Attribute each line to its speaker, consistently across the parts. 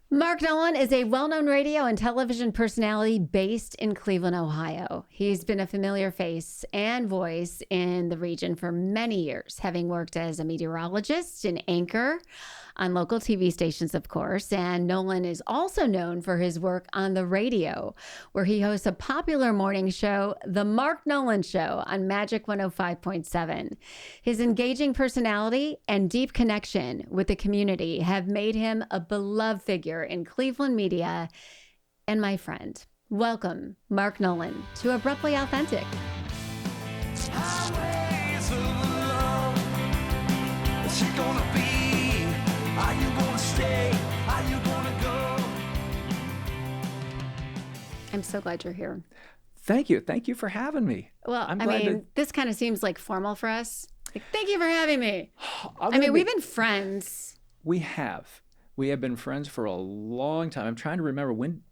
Speaker 1: Mark Nolan is a well-known radio and television personality based in Cleveland, Ohio. He's been a familiar face and voice in the region for many years, having worked as a meteorologist and anchor on local TV stations, of course. And Nolan is also known for his work on the radio, where he hosts a popular morning show, The Mark Nolan Show, on Magic 105.7. His engaging personality and deep connection with the community have made him a beloved figure in Cleveland media and my friend. Welcome, Mark Nolan, to Abruptly Authentic.
Speaker 2: Highways of love. What's it gonna be? Are you gonna stay? Are you gonna go?
Speaker 1: I'm so glad you're here.
Speaker 3: Thank you. Thank you for having me.
Speaker 1: Well, this kind of seems like formal for us. Like, thank you for having me. We've been friends.
Speaker 3: We have. We have been friends for a long time. I'm trying to remember when.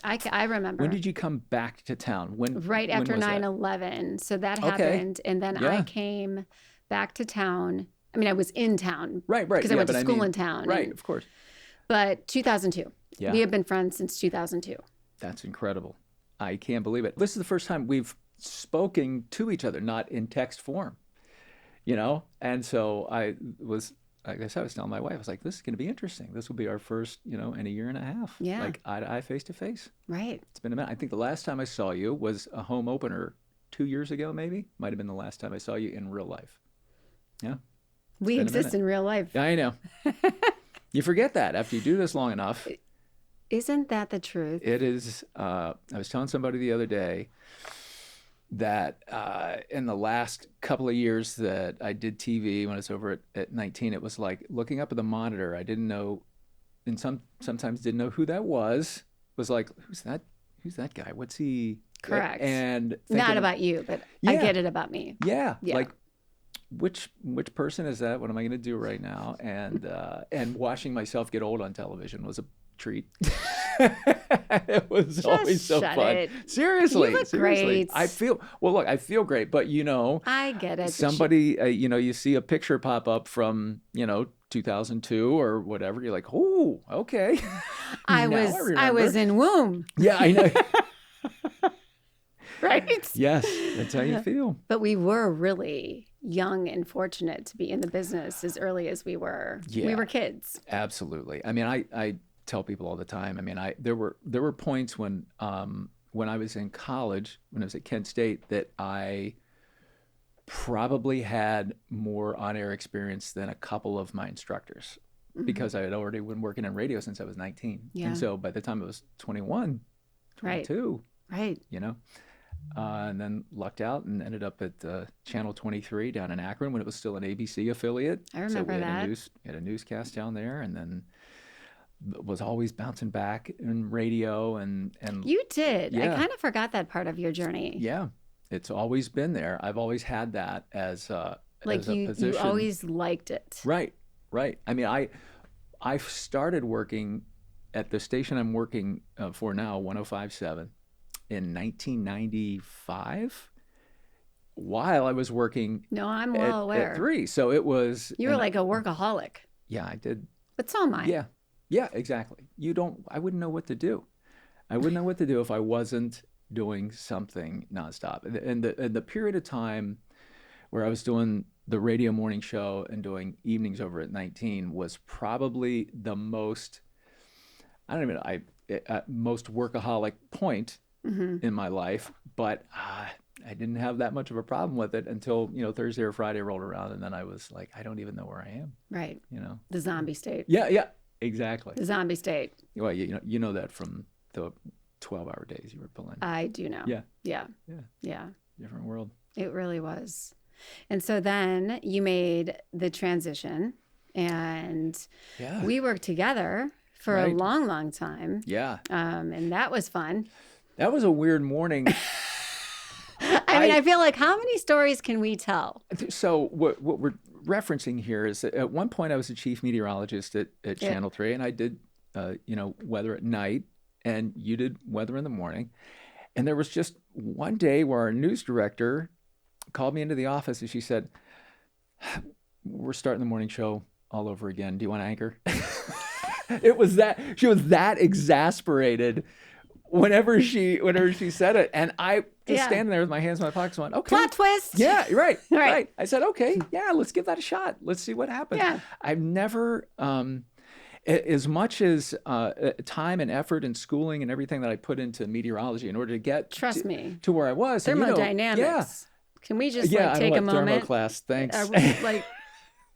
Speaker 1: I remember.
Speaker 3: When did you come back to town?
Speaker 1: Right after 9/11. So that happened. And then I came back to town. I mean, I was in town.
Speaker 3: Right.
Speaker 1: Because I went to school in town.
Speaker 3: Right, of course.
Speaker 1: But 2002.
Speaker 3: Yeah.
Speaker 1: We have been friends since 2002.
Speaker 3: That's incredible. I can't believe it. This is the first time we've spoken to each other, not in text form. You know? And so I guess I was telling my wife, I was like, this is going to be interesting. This will be our first, in a year and a half.
Speaker 1: Yeah.
Speaker 3: Like eye to eye, face to face.
Speaker 1: Right.
Speaker 3: It's been a minute. I think the last time I saw you was a home opener 2 years ago, maybe. Might have been the last time I saw you in real life. Yeah.
Speaker 1: We exist in real life.
Speaker 3: Yeah, I know. You forget that after you do this long enough.
Speaker 1: Isn't that the truth?
Speaker 3: It is. I was telling somebody the other day that in the last couple of years that I did TV when I was over at 19, it was like looking up at the monitor. I didn't know, and sometimes didn't know who that was. It was like, who's that guy? What's he?
Speaker 1: Correct.
Speaker 3: And
Speaker 1: not about you, but I get it about me.
Speaker 3: Yeah. Like, which person is that? What am I going to do right now? And watching myself get old on television was a treat. It was
Speaker 1: Just
Speaker 3: always so fun.
Speaker 1: It.
Speaker 3: Seriously,
Speaker 1: you look
Speaker 3: seriously.
Speaker 1: Great.
Speaker 3: I feel great, but
Speaker 1: I get it.
Speaker 3: somebody, you see a picture pop up from 2002 or whatever. You're like, oh, okay.
Speaker 1: I was in womb.
Speaker 3: Yeah, I know.
Speaker 1: Right?
Speaker 3: Yes, that's how you feel.
Speaker 1: But we were really young and fortunate to be in the business as early as we were.
Speaker 3: Yeah.
Speaker 1: We were kids.
Speaker 3: Absolutely. I mean, I tell people all the time. I mean, there were points when I was in college, when I was at Kent State, that I probably had more on-air experience than a couple of my instructors, because I had already been working in radio since I was 19.
Speaker 1: Yeah.
Speaker 3: And so by the time I was 21, 22,
Speaker 1: right.
Speaker 3: And then lucked out and ended up at Channel 23 down in Akron when it was still an ABC affiliate.
Speaker 1: I remember that.
Speaker 3: We had a newscast down there, and then was always bouncing back in radio. And
Speaker 1: You did.
Speaker 3: Yeah.
Speaker 1: I kind of forgot that part of your journe.
Speaker 3: Yeah, it's always been there. I've always had that as a position.
Speaker 1: You always liked it.
Speaker 3: Right. I mean, I started working at the station I'm working for now, 105.7. in 1995 while I was working
Speaker 1: I'm well aware.
Speaker 3: at 3. So it was...
Speaker 1: You were like a workaholic.
Speaker 3: Yeah, I did.
Speaker 1: But so am I.
Speaker 3: Yeah, exactly. I wouldn't know what to do. I wouldn't know what to do if I wasn't doing something nonstop. And the period of time where I was doing the radio morning show and doing evenings over at 19 was probably the most, most workaholic point in my life, but I didn't have that much of a problem with it until Thursday or Friday rolled around, and then I was like, I don't even know where I am.
Speaker 1: Right.
Speaker 3: The
Speaker 1: zombie state.
Speaker 3: Yeah, exactly.
Speaker 1: The zombie state.
Speaker 3: Well, you know that from the 12-hour days you were pulling.
Speaker 1: I do know. Yeah.
Speaker 3: Different world.
Speaker 1: It really was. And so then you made the transition, and we worked together for a long, long time.
Speaker 3: Yeah.
Speaker 1: And that was fun.
Speaker 3: That was a weird morning.
Speaker 1: I feel like, how many stories can we tell?
Speaker 3: So what we're referencing here is that at one point I was a chief meteorologist at Channel 3, and I did, weather at night, and you did weather in the morning. And there was just one day where our news director called me into the office, and she said, we're starting the morning show all over again. Do you want to anchor? It was that she was that exasperated whenever she said it, and I just standing there with my hands in my pockets, going, "Okay,
Speaker 1: plot twist."
Speaker 3: Yeah, right,
Speaker 1: Right.
Speaker 3: right. I said, "Okay, yeah, let's give that a shot. Let's see what happens."
Speaker 1: Yeah.
Speaker 3: I've never, as much as time and effort and schooling and everything that I put into meteorology in order to get
Speaker 1: Trust me.
Speaker 3: to where I was. And,
Speaker 1: Thermodynamics.
Speaker 3: yeah,
Speaker 1: Can we just
Speaker 3: yeah.
Speaker 1: like
Speaker 3: I
Speaker 1: take a
Speaker 3: don't like thermo
Speaker 1: moment?
Speaker 3: class. Thanks.
Speaker 1: Like,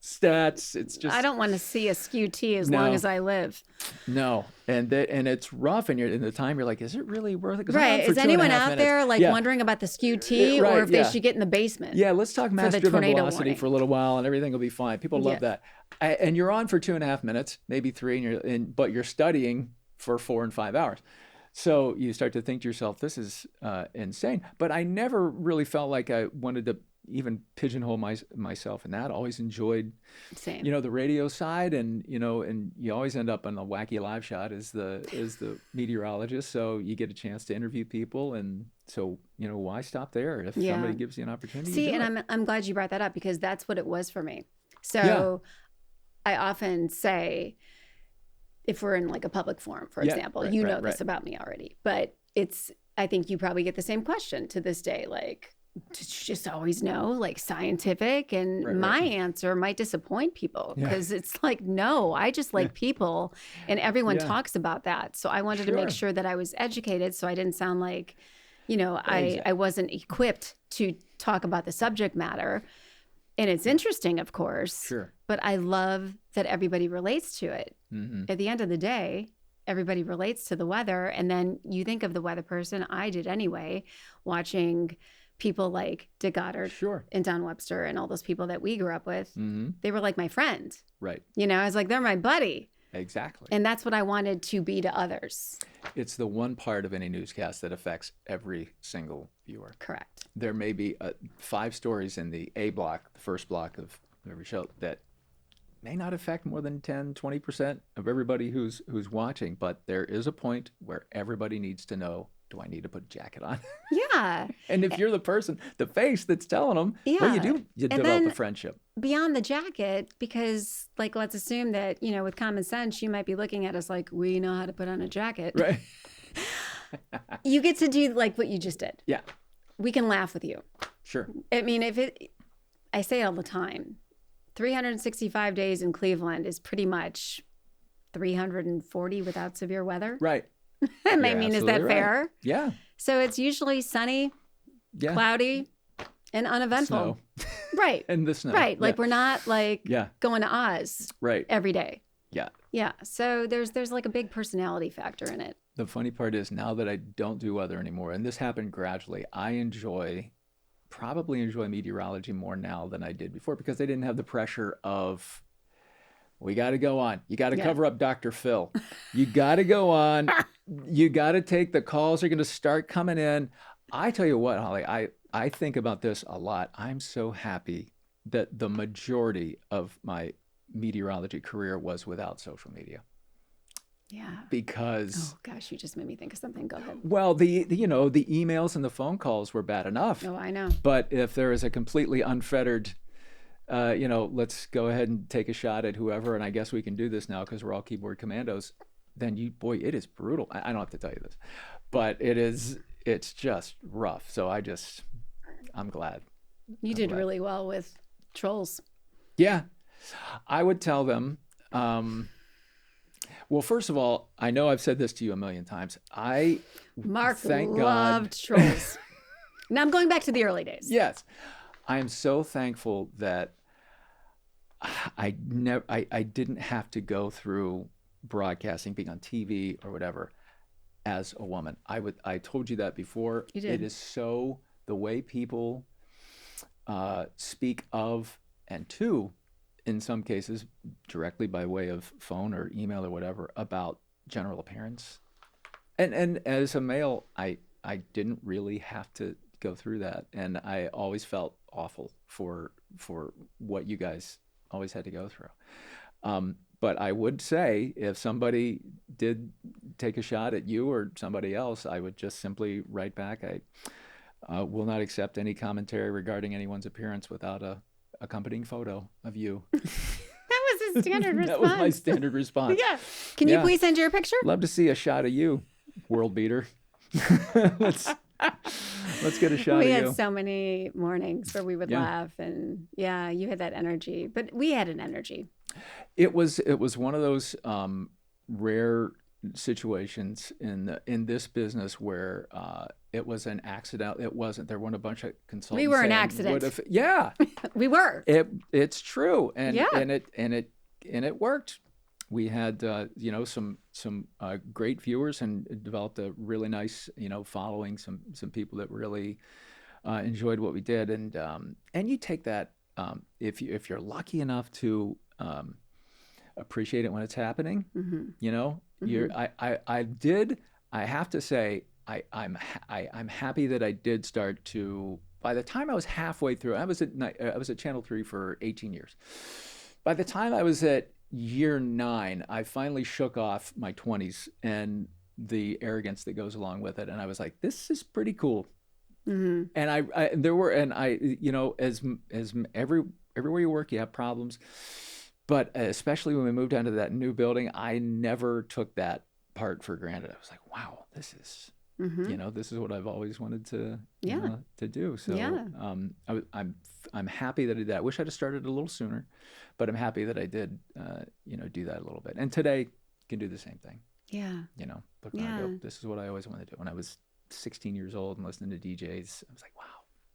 Speaker 3: Stats. It's just
Speaker 1: I don't want to see a skew T as long as I live.
Speaker 3: no, and it's rough. And you're in the time. You're like, is it really worth it? 'Cause I'm
Speaker 1: Right.
Speaker 3: on for
Speaker 1: Is
Speaker 3: 2.5
Speaker 1: anyone out
Speaker 3: minutes.
Speaker 1: there like wondering about the skew T
Speaker 3: Right,
Speaker 1: or if they
Speaker 3: yeah.
Speaker 1: should get in the basement?
Speaker 3: Yeah, let's talk mass
Speaker 1: the
Speaker 3: driven
Speaker 1: tornado
Speaker 3: velocity
Speaker 1: warning.
Speaker 3: for a little while, and everything will be fine. People love that. And you're on for 2.5 minutes, maybe 3, but you're studying for 4 and 5 hours. So you start to think to yourself, this is insane. But I never really felt like I wanted to even pigeonhole myself in that. I always enjoyed,
Speaker 1: Same.
Speaker 3: the radio side, and and you always end up on a wacky live shot as the meteorologist. So you get a chance to interview people, and so why stop there if somebody gives you an opportunity?
Speaker 1: See,
Speaker 3: you do
Speaker 1: and
Speaker 3: it.
Speaker 1: I'm glad you brought that up because that's what it was for me. So I often say, if we're in like a public forum, for example,
Speaker 3: right,
Speaker 1: you
Speaker 3: right,
Speaker 1: know this
Speaker 3: right.
Speaker 1: about me already, but I think you probably get the same question to this day, like, did you just always know, like scientific? And
Speaker 3: Right,
Speaker 1: my
Speaker 3: right.
Speaker 1: answer might disappoint people
Speaker 3: Yeah.
Speaker 1: because it's like, no, I just like people, and everyone
Speaker 3: Yeah.
Speaker 1: talks about that. So I wanted to make
Speaker 3: Sure.
Speaker 1: sure that I was educated so I didn't sound like,
Speaker 3: Exactly.
Speaker 1: I wasn't equipped to talk about the subject matter. And it's interesting, of course,
Speaker 3: Sure.
Speaker 1: but I love that everybody relates to it.
Speaker 3: Mm-hmm.
Speaker 1: At the end of the day, everybody relates to the weather. And then you think of the weather person, I did anyway, watching people like Dick Goddard
Speaker 3: Sure.
Speaker 1: and Don Webster and all those people that we grew up with.
Speaker 3: Mm-hmm.
Speaker 1: They were like my friend.
Speaker 3: Right.
Speaker 1: I was like, they're my buddy.
Speaker 3: Exactly.
Speaker 1: And that's what I wanted to be to others.
Speaker 3: It's the one part of any newscast that affects every single viewer.
Speaker 1: Correct.
Speaker 3: There may be 5 stories in the A block, the first block of every show, that may not affect more than 10, 20% of everybody who's watching, but there is a point where everybody needs to know, do I need to put a jacket on?
Speaker 1: Yeah.
Speaker 3: And if you're the person, the face that's telling them, well, you do, you
Speaker 1: And
Speaker 3: develop
Speaker 1: then
Speaker 3: a friendship.
Speaker 1: Beyond the jacket, because like, let's assume that, with common sense, you might be looking at us like, we know how to put on a jacket.
Speaker 3: Right.
Speaker 1: You get to do like what you just did.
Speaker 3: Yeah,
Speaker 1: We can laugh with you.
Speaker 3: sure.
Speaker 1: I mean, I say it all the time, 365 days in Cleveland is pretty much 340 without severe weather.
Speaker 3: Right.
Speaker 1: I
Speaker 3: You're
Speaker 1: mean, is that
Speaker 3: absolutely right.
Speaker 1: fair?
Speaker 3: Yeah.
Speaker 1: So it's usually sunny,
Speaker 3: Yeah.
Speaker 1: cloudy, and uneventful.
Speaker 3: Snow.
Speaker 1: Right.
Speaker 3: And the snow.
Speaker 1: Right. Like
Speaker 3: Yeah.
Speaker 1: we're not like
Speaker 3: Yeah.
Speaker 1: going to Oz
Speaker 3: Right.
Speaker 1: every day.
Speaker 3: Yeah.
Speaker 1: Yeah. So there's like a big personality factor in it.
Speaker 3: The funny part is now that I don't do weather anymore, and this happened gradually, I probably enjoy meteorology more now than I did before because they didn't have the pressure of, we got to go on. You got to cover up Dr. Phil. You got to go on. You got to take the calls are going to start coming in. I tell you what, Holly, I think about this a lot. I'm so happy that the majority of my meteorology career was without social media.
Speaker 1: Yeah.
Speaker 3: Because
Speaker 1: Oh gosh, you just made me think of something. Go ahead.
Speaker 3: well, the emails and the phone calls were bad enough.
Speaker 1: Oh, I know.
Speaker 3: But if there is a completely unfettered, let's go ahead and take a shot at whoever, and I guess we can do this now because we're all keyboard commandos, then it is brutal. I don't have to tell you this, but it's just rough. So I'm glad.
Speaker 1: You did really well with trolls.
Speaker 3: Yeah. I would tell them, well, first of all, I know I've said this to you a million times.
Speaker 1: Mark
Speaker 3: Thank God.
Speaker 1: loved trolls. Now I'm going back to the early days.
Speaker 3: Yes. I am so thankful that I didn't have to go through broadcasting, being on TV or whatever, as a woman. I told you that before.
Speaker 1: You did.
Speaker 3: It is so the way people speak of and to, in some cases, directly by way of phone or email or whatever, about general appearance. And as a male, I didn't really have to go through that, and I always felt awful for what you guys always had to go through. But I would say if somebody did take a shot at you or somebody else, I would just simply write back, I will not accept any commentary regarding anyone's appearance without a accompanying photo of you.
Speaker 1: That was his standard response.
Speaker 3: That was my standard response.
Speaker 1: Yeah. Can you
Speaker 3: Yeah.
Speaker 1: please send your picture?
Speaker 3: Love to see a shot of you, world beater. let's get a shot
Speaker 1: We
Speaker 3: of
Speaker 1: had
Speaker 3: you.
Speaker 1: so many mornings where we would
Speaker 3: Yeah.
Speaker 1: laugh, and yeah, you had that energy, but we had an energy.
Speaker 3: It was one of those rare situations in this business where it was an accident. It wasn't. There weren't a bunch of consultants.
Speaker 1: We were an
Speaker 3: saying,
Speaker 1: accident.
Speaker 3: "What if-" Yeah,
Speaker 1: We were.
Speaker 3: it's true, and
Speaker 1: Yeah.
Speaker 3: it worked. We had some great viewers and developed a really nice following. Some people that really enjoyed what we did, and you take that if you're lucky enough to appreciate it when it's happening. I have to say I'm happy that I did start to. By the time I was halfway through, I was at Channel 3 for 18 years. By the time I was at year 9, I finally shook off my 20s and the arrogance that goes along with it, and I was like, this is pretty cool. And as everywhere you work, you have problems. But especially when we moved down to that new building, I never took that part for granted. I was like, wow, this is, this is what I've always wanted to, to do. So I'm happy that I did that. I wish I'd have started a little sooner, but I'm happy that I did, do that a little bit. And today can do the same thing.
Speaker 1: Yeah.
Speaker 3: Look around and go, this is what I always wanted to do. When I was 16 years old and listening to DJs, I was like, wow.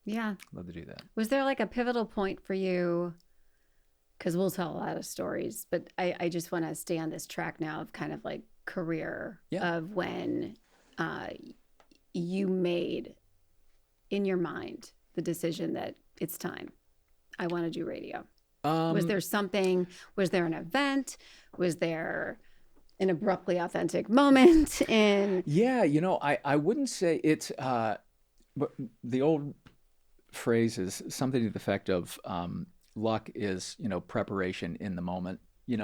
Speaker 1: Yeah.
Speaker 3: I'd love to do that.
Speaker 1: Was there like a pivotal point for you? Because we'll tell a lot of stories, but I just want to stay on this track now of kind of like career of when you made in your mind the decision that it's time. I want to do radio. Was there something? Was there an event? Was there an abruptly authentic moment?
Speaker 3: I wouldn't say it's. But the old phrase is something to the effect of. Luck is, preparation in the moment,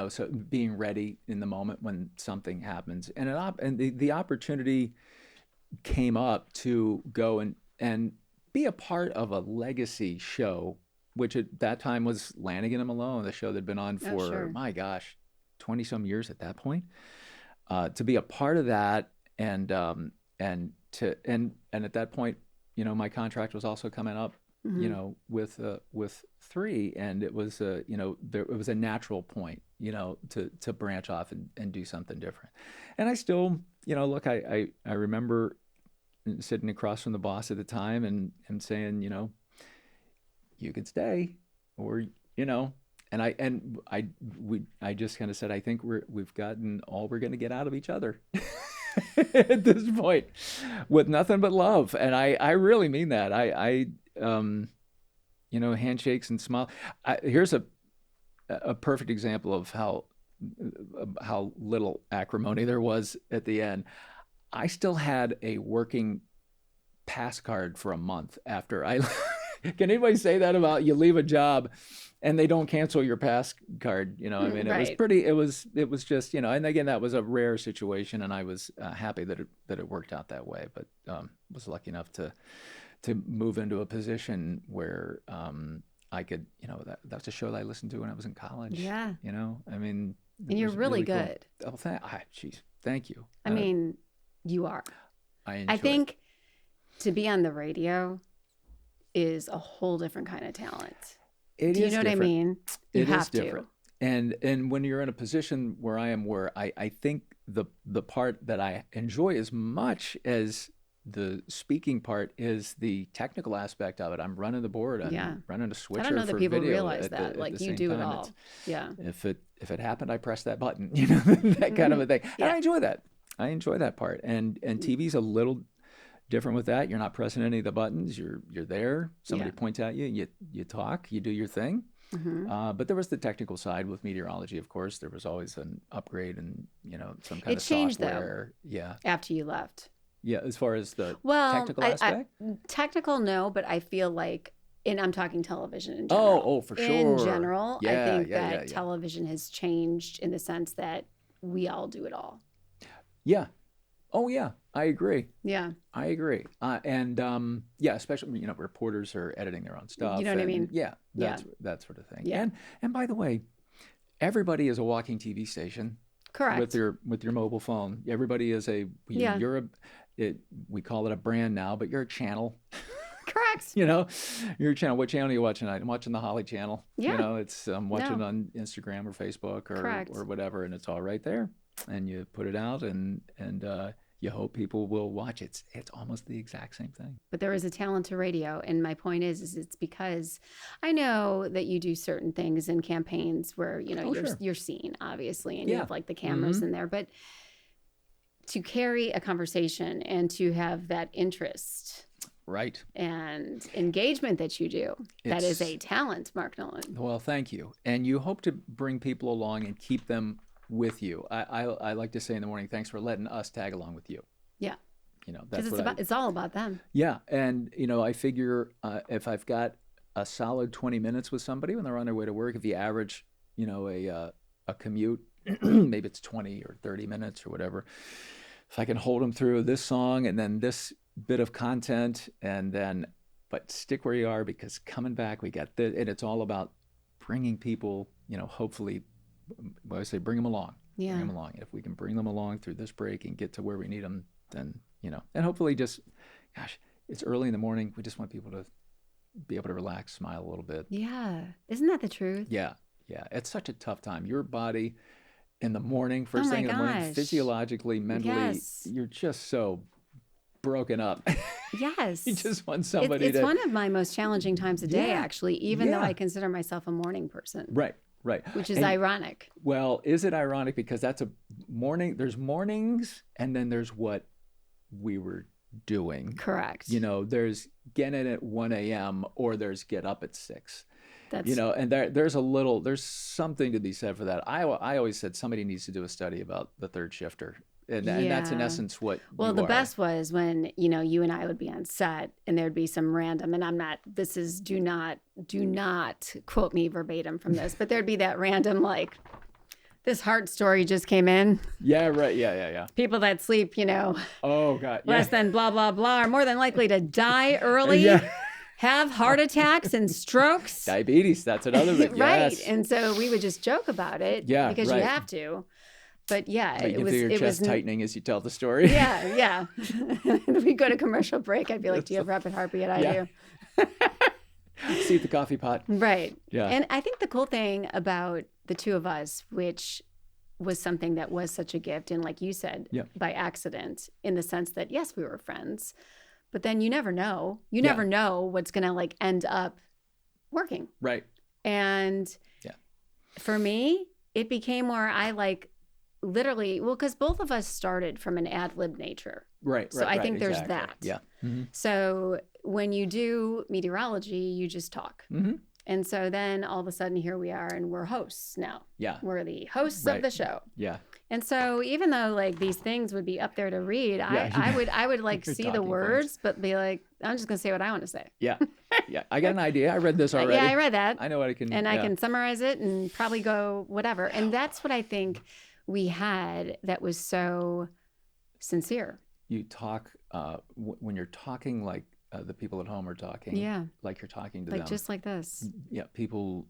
Speaker 3: so being ready in the moment when something happens. And the opportunity came up to go and be a part of a legacy show, which at that time was Lanigan and Malone, the show that had been on for, my gosh, 20 some years at that point. To be a part of that and at that point, my contract was also coming up. With 3, and it was it was a natural point, to branch off and do something different. And I still, look, I remember sitting across from the boss at the time and saying, you could stay, or and I just kind of said, I think we've gotten all we're going to get out of each other. At this point, with nothing but love, and I really mean that. I handshakes and smile. Here's a perfect example of how little acrimony there was at the end. I still had a working pass card for a month after I. Can anybody say that about you leave a job and they don't cancel your pass card? It was pretty. It was just and again, that was a rare situation, and I was happy that it worked out that way. But was lucky enough to move into a position where I could, that's a show that I listened to when I was in college.
Speaker 1: Yeah.
Speaker 3: And
Speaker 1: you're really good.
Speaker 3: Cool. Oh, thank you.
Speaker 1: I mean, you are.
Speaker 3: I
Speaker 1: think to be on the radio is a whole different kind of talent. Do you know what I mean? You have to.
Speaker 3: And when you're in a position where I am, where I think the part that I enjoy as much as the speaking part is the technical aspect of it. I'm running the board. I'm running a switcher.
Speaker 1: I don't know that people realize that. Like you do it all. Yeah.
Speaker 3: If it happened, I press that button. That kind of a thing. And I enjoy that. I enjoy that part. And TV's a little different with that. You're not pressing any of the buttons. You're there. Somebody points at you. You talk. You do your thing. But there was the technical side with meteorology. Of course, there was always an upgrade and some kind of
Speaker 1: changed
Speaker 3: software.
Speaker 1: After you left.
Speaker 3: Yeah, as far as the technical aspect?
Speaker 1: Technical, no, but I feel like, and I'm talking television in general.
Speaker 3: Oh, for sure.
Speaker 1: In general, I think that television has changed in the sense that we all do it all. Yeah.
Speaker 3: Oh, yeah. I agree.
Speaker 1: Yeah.
Speaker 3: I agree. Especially, reporters are editing their own stuff.
Speaker 1: You know what I mean?
Speaker 3: Yeah. That sort of thing.
Speaker 1: Yeah.
Speaker 3: And by the way, everybody is a walking TV station.
Speaker 1: Correct.
Speaker 3: With your mobile phone. Everybody is we call it a brand now, but you're a channel.
Speaker 1: Correct.
Speaker 3: You're a channel. What channel are you watching tonight? I'm watching the Hollie channel.
Speaker 1: Yeah.
Speaker 3: I'm watching on Instagram or Facebook or whatever, and it's all right there. And you put it out, and you hope people will watch it. It's almost the exact same thing.
Speaker 1: But there is a talent to radio, and my point is it's because I know that you do certain things in campaigns where you're seen, obviously, and you have like the cameras in there, but to carry a conversation and to have that interest.
Speaker 3: Right.
Speaker 1: And engagement that you do. That is a talent, Mark Nolan.
Speaker 3: Well, thank you. And you hope to bring people along and keep them with you. I like to say in the morning, thanks for letting us tag along with you.
Speaker 1: Yeah.
Speaker 3: That's
Speaker 1: it's all about them.
Speaker 3: Yeah. And, I figure if I've got a solid 20 minutes with somebody when they're on their way to work, if you average, a commute, maybe it's 20 or 30 minutes or whatever, if I can hold them through this song and then this bit of content but stick where you are, because coming back we got this, and it's all about bringing people, hopefully, I say bring them along. Bring them along. If we can bring them along through this break and get to where we need them, then and hopefully just, it's early in the morning, we just want people to be able to relax, smile a little bit.
Speaker 1: Yeah. Isn't that the truth?
Speaker 3: Yeah. It's such a tough time. Your body in the morning, first thing in the morning, physiologically, mentally, you're just so broken up.
Speaker 1: Yes.
Speaker 3: You just want somebody
Speaker 1: it's one of my most challenging times a day, actually, even though
Speaker 3: Yeah.
Speaker 1: I consider myself a morning person.
Speaker 3: Right.
Speaker 1: Which is ironic.
Speaker 3: Well, is it ironic? Because that's a morning, there's mornings, and then there's what we were doing.
Speaker 1: Correct.
Speaker 3: There's get in at 1 a.m. or there's get up at 6.
Speaker 1: That's
Speaker 3: And there's something to be said for that. I always said somebody needs to do a study about the third shifter. And that's in essence what
Speaker 1: Well,
Speaker 3: you
Speaker 1: the
Speaker 3: are.
Speaker 1: best was when, you and I would be on set and there'd be some random, and do not quote me verbatim from this, but there'd be that random, like, this heart story just came in.
Speaker 3: Yeah, right. Yeah.
Speaker 1: People that sleep,
Speaker 3: Oh, God. Yeah.
Speaker 1: less than blah, blah, blah, are more than likely to die early, have heart attacks and strokes.
Speaker 3: Diabetes, that's another thing.
Speaker 1: Right.
Speaker 3: Yes.
Speaker 1: And so we would just joke about it because you have to. But yeah,
Speaker 3: you feel your chest tightening as you tell the story.
Speaker 1: Yeah. We go to commercial break. I'd be like, do you have rapid heartbeat? I do.
Speaker 3: See the coffee pot.
Speaker 1: Right.
Speaker 3: Yeah.
Speaker 1: And I think the cool thing about the two of us, which was something that was such a gift, and like you said, by accident, in the sense that, yes, we were friends, but then you never know. You never know what's going to end up working.
Speaker 3: Right.
Speaker 1: And for me, it became where I literally, because both of us started from an Adlib nature.
Speaker 3: Right.
Speaker 1: So I think there's that.
Speaker 3: Yeah. Mm-hmm.
Speaker 1: So when you do meteorology, you just talk.
Speaker 3: Mm-hmm.
Speaker 1: And so then all of a sudden here we are, and we're hosts now.
Speaker 3: Yeah.
Speaker 1: We're the hosts of the show.
Speaker 3: Yeah.
Speaker 1: And so even though these things would be up there to read, I would see the words, but be like, I'm just going to say what I want to say.
Speaker 3: Yeah. Yeah. I got an idea. I read this already.
Speaker 1: Yeah, I read that.
Speaker 3: I know what I can.
Speaker 1: And I can summarize it and probably go whatever. And that's what I think we had that was so sincere.
Speaker 3: You talk when you're talking like the people at home are talking.
Speaker 1: Yeah.
Speaker 3: Like you're talking to them.
Speaker 1: Just like this.
Speaker 3: Yeah. People,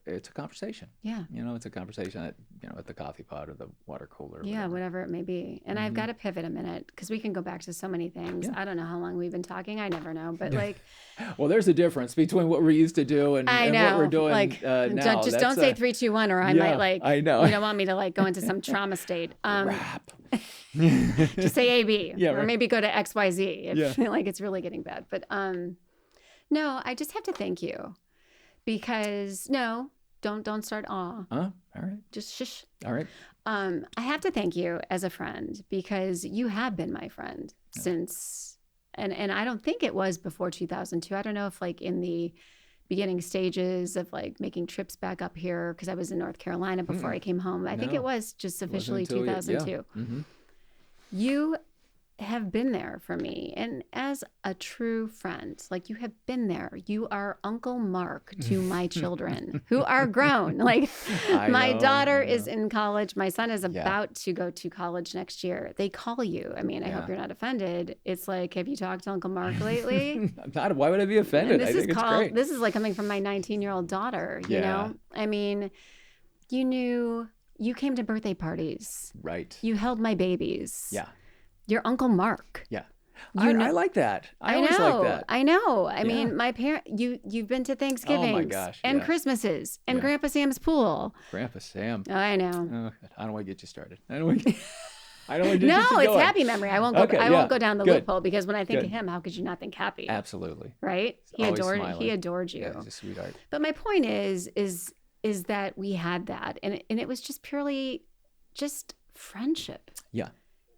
Speaker 3: it's a conversation.
Speaker 1: Yeah.
Speaker 3: It's a conversation at the coffee pot or the water cooler.
Speaker 1: Yeah, whatever it may be. And I've got to pivot a minute because we can go back to so many things. Yeah. I don't know how long we've been talking. I never know. But
Speaker 3: well, there's a difference between what we're used to do and what we're doing now.
Speaker 1: Just don't say 3, 2, 1 or I might
Speaker 3: I know.
Speaker 1: You don't want me to go into some trauma state.
Speaker 3: Rap.
Speaker 1: Just say AB or maybe go to XYZ if it's really getting bad. But no, I just have to thank you because don't start awe.
Speaker 3: All right.
Speaker 1: Just shush.
Speaker 3: All right.
Speaker 1: I have to thank you as a friend because you have been my friend since, and I don't think it was before 2002. I don't know if in the beginning stages of making trips back up here because I was in North Carolina before I came home. I think it was just officially 2002.
Speaker 3: Mm-hmm.
Speaker 1: You have been there for me, and as a true friend, you have been there. You are Uncle Mark to my children who are grown. My daughter is in college. My son is about to go to college next year. They call you. I mean, I hope you're not offended. It's have you talked to Uncle Mark lately?
Speaker 3: Not. Why would I be offended? I think it's great.
Speaker 1: This is coming from my 19-year-old daughter. You know, I mean. You came to birthday parties.
Speaker 3: Right.
Speaker 1: You held my babies.
Speaker 3: Yeah.
Speaker 1: Your Uncle Mark.
Speaker 3: Yeah.
Speaker 1: You know-
Speaker 3: I like that. I
Speaker 1: know.
Speaker 3: always like that.
Speaker 1: I know. I
Speaker 3: Yeah.
Speaker 1: mean, my parent. You've been to Thanksgivings
Speaker 3: gosh,
Speaker 1: and
Speaker 3: yeah.
Speaker 1: Christmases and
Speaker 3: Yeah.
Speaker 1: Grandpa Sam's pool.
Speaker 3: Grandpa Sam.
Speaker 1: I know.
Speaker 3: Oh, I don't want to get you started. I don't want to get
Speaker 1: No,
Speaker 3: you
Speaker 1: it's
Speaker 3: going.
Speaker 1: happy memory. I won't go.
Speaker 3: Okay,
Speaker 1: I
Speaker 3: yeah.
Speaker 1: won't go down the
Speaker 3: Good.
Speaker 1: loophole because when I think of
Speaker 3: Good.
Speaker 1: him, how could you not think happy?
Speaker 3: Absolutely.
Speaker 1: Right? He
Speaker 3: Always
Speaker 1: adored.
Speaker 3: smiling.
Speaker 1: He adored you.
Speaker 3: Yeah, he's a sweetheart.
Speaker 1: But my point is that we had that, and it was just purely, just friendship.
Speaker 3: Yeah.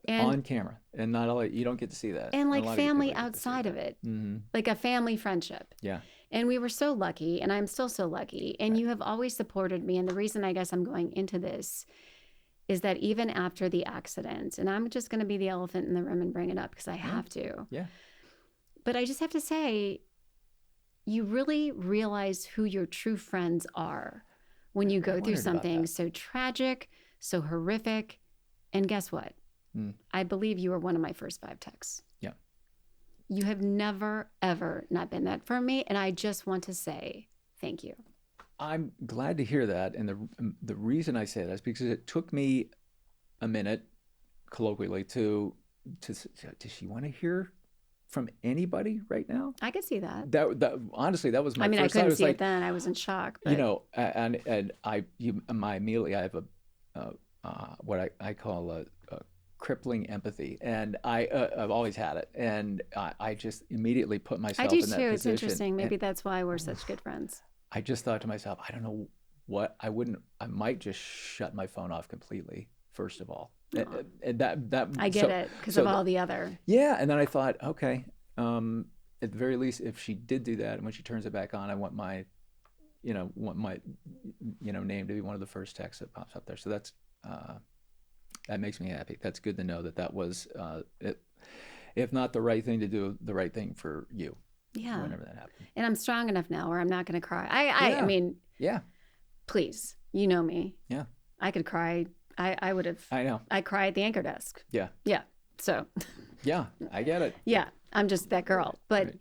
Speaker 1: And
Speaker 3: On camera. And not all you don't get to see that.
Speaker 1: and
Speaker 3: A
Speaker 1: like
Speaker 3: lot of people
Speaker 1: family
Speaker 3: don't get to see
Speaker 1: outside of
Speaker 3: that.
Speaker 1: it,
Speaker 3: Mm-hmm.
Speaker 1: like a family friendship.
Speaker 3: Yeah.
Speaker 1: And we were so lucky, and I'm still so lucky. And you have always supported me. And the reason I guess I'm going into this is that even after the accident, and I'm just going to be the elephant in the room and bring it up because I have to.
Speaker 3: Yeah.
Speaker 1: But I just have to say, you really realize who your true friends are when you go through
Speaker 3: wondered about
Speaker 1: something
Speaker 3: that.
Speaker 1: so tragic, so horrific. And guess what? I believe you were one of my first 5 texts.
Speaker 3: Yeah.
Speaker 1: You have never, ever not been that for me. And I just want to say thank you.
Speaker 3: I'm glad to hear that. And the reason I say that is because it took me a minute, colloquially, to does she want to hear from anybody right now?
Speaker 1: I could see that.
Speaker 3: That honestly, that was my
Speaker 1: I mean, I
Speaker 3: first thought.
Speaker 1: couldn't
Speaker 3: Was
Speaker 1: see
Speaker 3: like,
Speaker 1: it then. I was in shock. But
Speaker 3: you know, and my immediately I have what I call a crippling empathy, and I've always had it, and I just immediately put myself
Speaker 1: I do
Speaker 3: in
Speaker 1: too.
Speaker 3: that
Speaker 1: It's
Speaker 3: position.
Speaker 1: interesting. Maybe
Speaker 3: And
Speaker 1: that's why we're such good friends.
Speaker 3: I just thought to myself, I don't know what I might just shut my phone off completely. First of all, and that
Speaker 1: I get it because of all the other.
Speaker 3: Yeah, and then I thought, okay, at the very least, if she did do that, and when she turns it back on, I want my name to be one of the first texts that pops up there. So that's that makes me happy. That's good to know that was, if not the right thing to do, the right thing for you.
Speaker 1: Yeah.
Speaker 3: Whenever that happened.
Speaker 1: And I'm strong enough now where I'm not going to cry.
Speaker 3: Yeah.
Speaker 1: I mean,
Speaker 3: Yeah.
Speaker 1: please, you know me.
Speaker 3: Yeah.
Speaker 1: I could cry. I would have.
Speaker 3: I know.
Speaker 1: I cry at the anchor desk.
Speaker 3: Yeah.
Speaker 1: Yeah. So.
Speaker 3: Yeah, I get it.
Speaker 1: Yeah, I'm just that girl. But
Speaker 3: Right.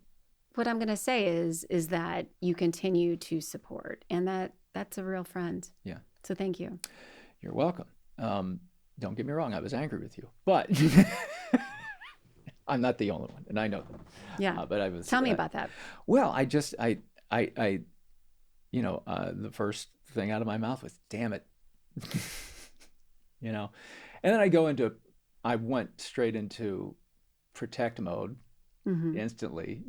Speaker 1: what I'm going to say is that you continue to support, and that's a real friend.
Speaker 3: Yeah.
Speaker 1: So thank you.
Speaker 3: You're welcome. Don't get me wrong. I was angry with you, but I'm not the only one, and I know that.
Speaker 1: Yeah.
Speaker 3: But I was.
Speaker 1: Tell me about that.
Speaker 3: Well, the first thing out of my mouth was, "Damn it," and then I went straight into protect mode
Speaker 1: Mm-hmm.
Speaker 3: instantly,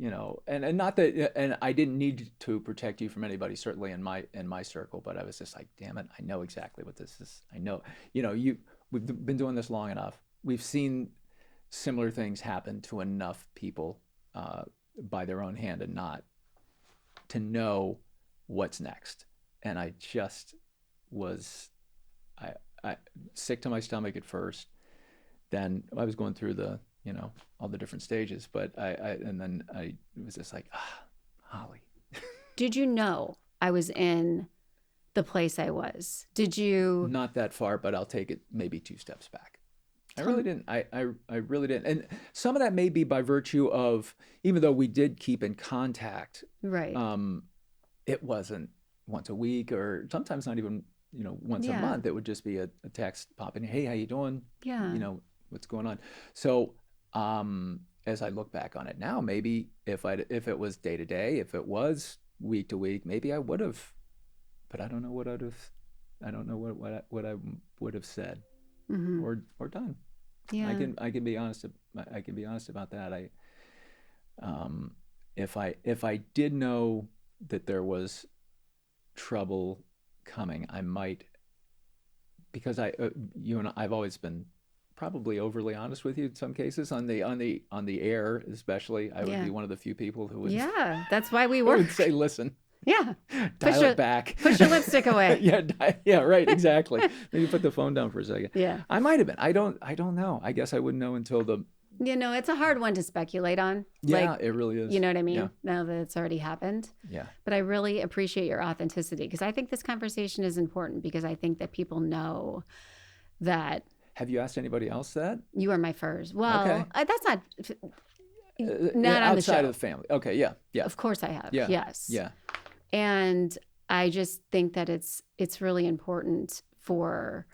Speaker 3: and not that, and I didn't need to protect you from anybody, certainly in my circle, but I was just like, damn it, I know exactly what this is. I know, we've been doing this long enough. We've seen similar things happen to enough people by their own hand, and not to know what's next. And I just was I sick to my stomach at first. Then I was going through the all the different stages, but it was just like, Hollie.
Speaker 1: Did you know I was in the place I was? Did you?
Speaker 3: Not that far, but I'll take it maybe 2 steps back. I really didn't. I really didn't. And some of that may be by virtue of, even though we did keep in contact,
Speaker 1: Right.
Speaker 3: It wasn't once a week, or sometimes not even once a
Speaker 1: Yeah.
Speaker 3: month. It would just be a text popping, hey, how you doing?
Speaker 1: Yeah.
Speaker 3: What's going on? So as I look back on it now, maybe if it was day to day, if it was week to week, maybe I would have, but I don't know what I don't know what I would have said
Speaker 1: Mm-hmm.
Speaker 3: or done.
Speaker 1: Yeah.
Speaker 3: I can be honest. I can be honest about that. If I did know that there was trouble coming, I might, because you and I've always been probably overly honest with you in some cases on the air, especially. I would be one of the few people who would
Speaker 1: Yeah, that's why we
Speaker 3: who
Speaker 1: work.
Speaker 3: would say, listen,
Speaker 1: Yeah.
Speaker 3: dial it back.
Speaker 1: Push your lipstick away.
Speaker 3: Yeah, right, exactly. Maybe put the phone down for a second.
Speaker 1: Yeah.
Speaker 3: I might have been. I don't know. I guess I wouldn't know until the.
Speaker 1: It's a hard one to speculate on.
Speaker 3: Yeah, it really is.
Speaker 1: You know what I mean?
Speaker 3: Yeah.
Speaker 1: Now that it's already happened.
Speaker 3: Yeah.
Speaker 1: But I really appreciate your authenticity, because I think this conversation is important, because I think that people know that
Speaker 3: Have you asked anybody else that?
Speaker 1: you are my first. Well,
Speaker 3: Okay.
Speaker 1: That's not not on the show.
Speaker 3: Outside of the family. Okay, yeah.
Speaker 1: Of course I have.
Speaker 3: Yeah.
Speaker 1: Yes.
Speaker 3: Yeah.
Speaker 1: And I just think that it's really important for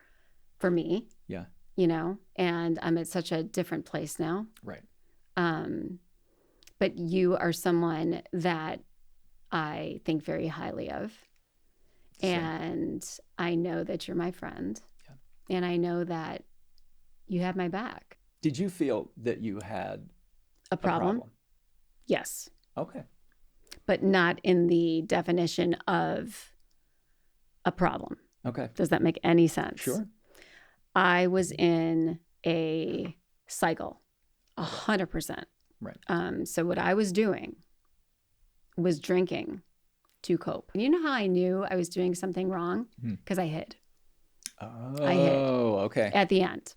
Speaker 1: me,
Speaker 3: Yeah.
Speaker 1: you know, and I'm at such a different place now.
Speaker 3: Right.
Speaker 1: But you are someone that I think very highly of.
Speaker 3: Same.
Speaker 1: And I know that you're my friend.
Speaker 3: Yeah.
Speaker 1: And I know that you have my back.
Speaker 3: Did you feel that you had
Speaker 1: A problem? Yes.
Speaker 3: Okay.
Speaker 1: But not in the definition of a problem.
Speaker 3: Okay.
Speaker 1: Does that make any sense?
Speaker 3: Sure.
Speaker 1: I was in a cycle, 100%.
Speaker 3: Right.
Speaker 1: So what I was doing was drinking to cope. You know how I knew I was doing something wrong? Because I hid.
Speaker 3: Oh,
Speaker 1: I hid.
Speaker 3: Okay.
Speaker 1: At the end.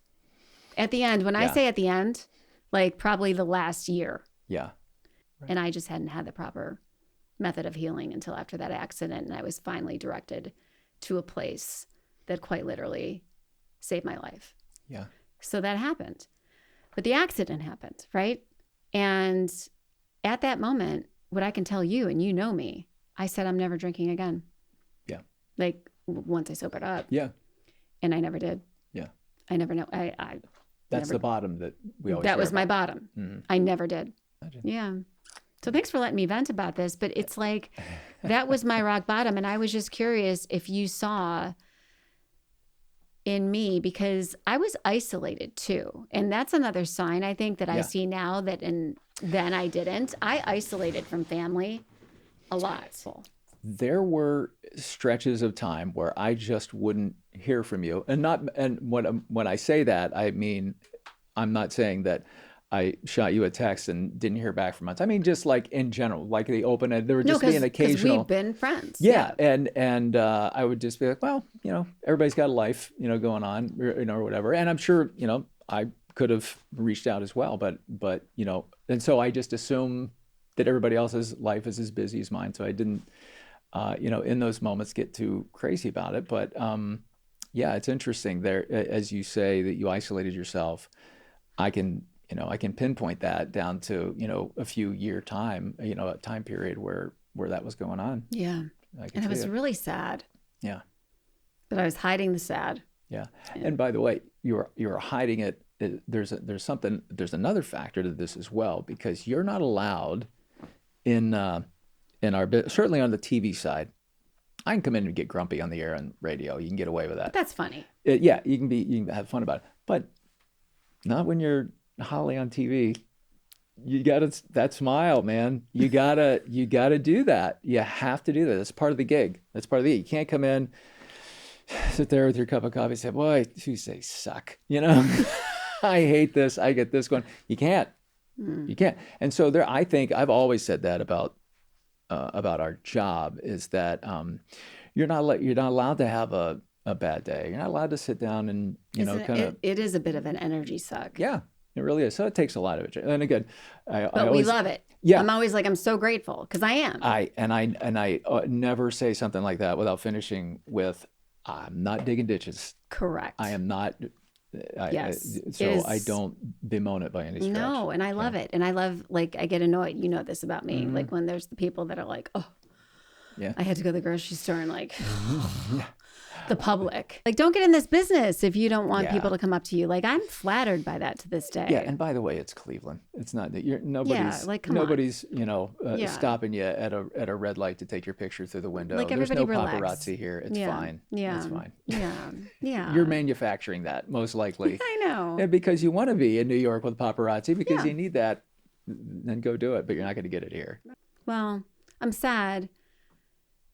Speaker 1: At the end, when I say at the end, like probably the last year.
Speaker 3: Yeah. Right.
Speaker 1: And I just hadn't had the proper method of healing until after that accident. And I was finally directed to a place that quite literally saved my life.
Speaker 3: Yeah.
Speaker 1: So that happened. But the accident happened, right? And at that moment, what I can tell you, and you know me, I said, I'm never drinking again.
Speaker 3: Yeah.
Speaker 1: Like once I sobered up.
Speaker 3: Yeah.
Speaker 1: And I never did.
Speaker 3: Yeah.
Speaker 1: I never know.
Speaker 3: That's the bottom that we always
Speaker 1: That
Speaker 3: hear
Speaker 1: was my
Speaker 3: about.
Speaker 1: bottom.
Speaker 3: Mm-hmm.
Speaker 1: I never did.
Speaker 3: Imagine.
Speaker 1: Yeah. So thanks for letting me vent about this, but it's like, that was my rock bottom. And I was just curious if you saw in me, because I was isolated too. And that's another sign I think that I see now that then I didn't. I isolated from family a lot.
Speaker 3: There were stretches of time where I just wouldn't hear from you. And when I say that, I mean, I'm not saying that I shot you a text and didn't hear back from months. I mean, just like in general, like the open end, there would just be an occasional.
Speaker 1: Because we've been friends.
Speaker 3: Yeah. And I would just be like, well, you know, everybody's got a life, you know, going on, you know, or whatever. And I'm sure, you know, I could have reached out as well, but, you know, and so I just assume that everybody else's life is as busy as mine. So I didn't, you know, in those moments get too crazy about it. But yeah, it's interesting there, as you say that you isolated yourself. I can pinpoint that down to, you know, a few year time, you know, a time period where that was going on.
Speaker 1: Yeah. And I was really sad.
Speaker 3: Yeah.
Speaker 1: But I was hiding the sad.
Speaker 3: Yeah. And by the way, you're hiding it. There's another factor to this as well, because you're not allowed in our, certainly on the TV side. I can come in and get grumpy on the air and radio. You can get away with that.
Speaker 1: But that's funny.
Speaker 3: Yeah. You can have fun about it, but not when you're Hollie on TV. You gotta, that smile, man. You gotta do that. You have to do that. That's part of the gig. That's part of the gig. You can't come in, sit there with your cup of coffee and say, boy, Tuesdays suck. You know, I hate this. I get this going. You can't. You can't. And so there, I think I've always said that about our job is that you're not allowed to have a bad day. You're not allowed to sit down and, you know, kind of.
Speaker 1: It is a bit of an energy suck.
Speaker 3: Yeah, it really is. So it takes a lot of it. And again, I
Speaker 1: always, we love it.
Speaker 3: Yeah.
Speaker 1: I'm always like, I'm so grateful because I am.
Speaker 3: I never say something like that without finishing with, I'm not digging ditches.
Speaker 1: Correct.
Speaker 3: I am not.
Speaker 1: Yes.
Speaker 3: I don't bemoan it by any stretch.
Speaker 1: No, and I love it. And I love, like, I get annoyed. You know this about me. Like when there's the people that are like, oh,
Speaker 3: yeah,
Speaker 1: I had to go to the grocery store and like, the public. Like, don't get in this business if you don't want people to come up to you. Like, I'm flattered by that to this day.
Speaker 3: Yeah, and by the way, it's Cleveland. It's not that nobody's you know stopping you at a red light to take your picture through the window.
Speaker 1: Like,
Speaker 3: there's no
Speaker 1: relax.
Speaker 3: paparazzi here. It's fine.
Speaker 1: Yeah,
Speaker 3: it's fine.
Speaker 1: Yeah.
Speaker 3: You're manufacturing that most likely.
Speaker 1: I know.
Speaker 3: Yeah, because you want to be in New York with paparazzi because you need that. Then go do it, but you're not going to get it here.
Speaker 1: Well, I'm sad,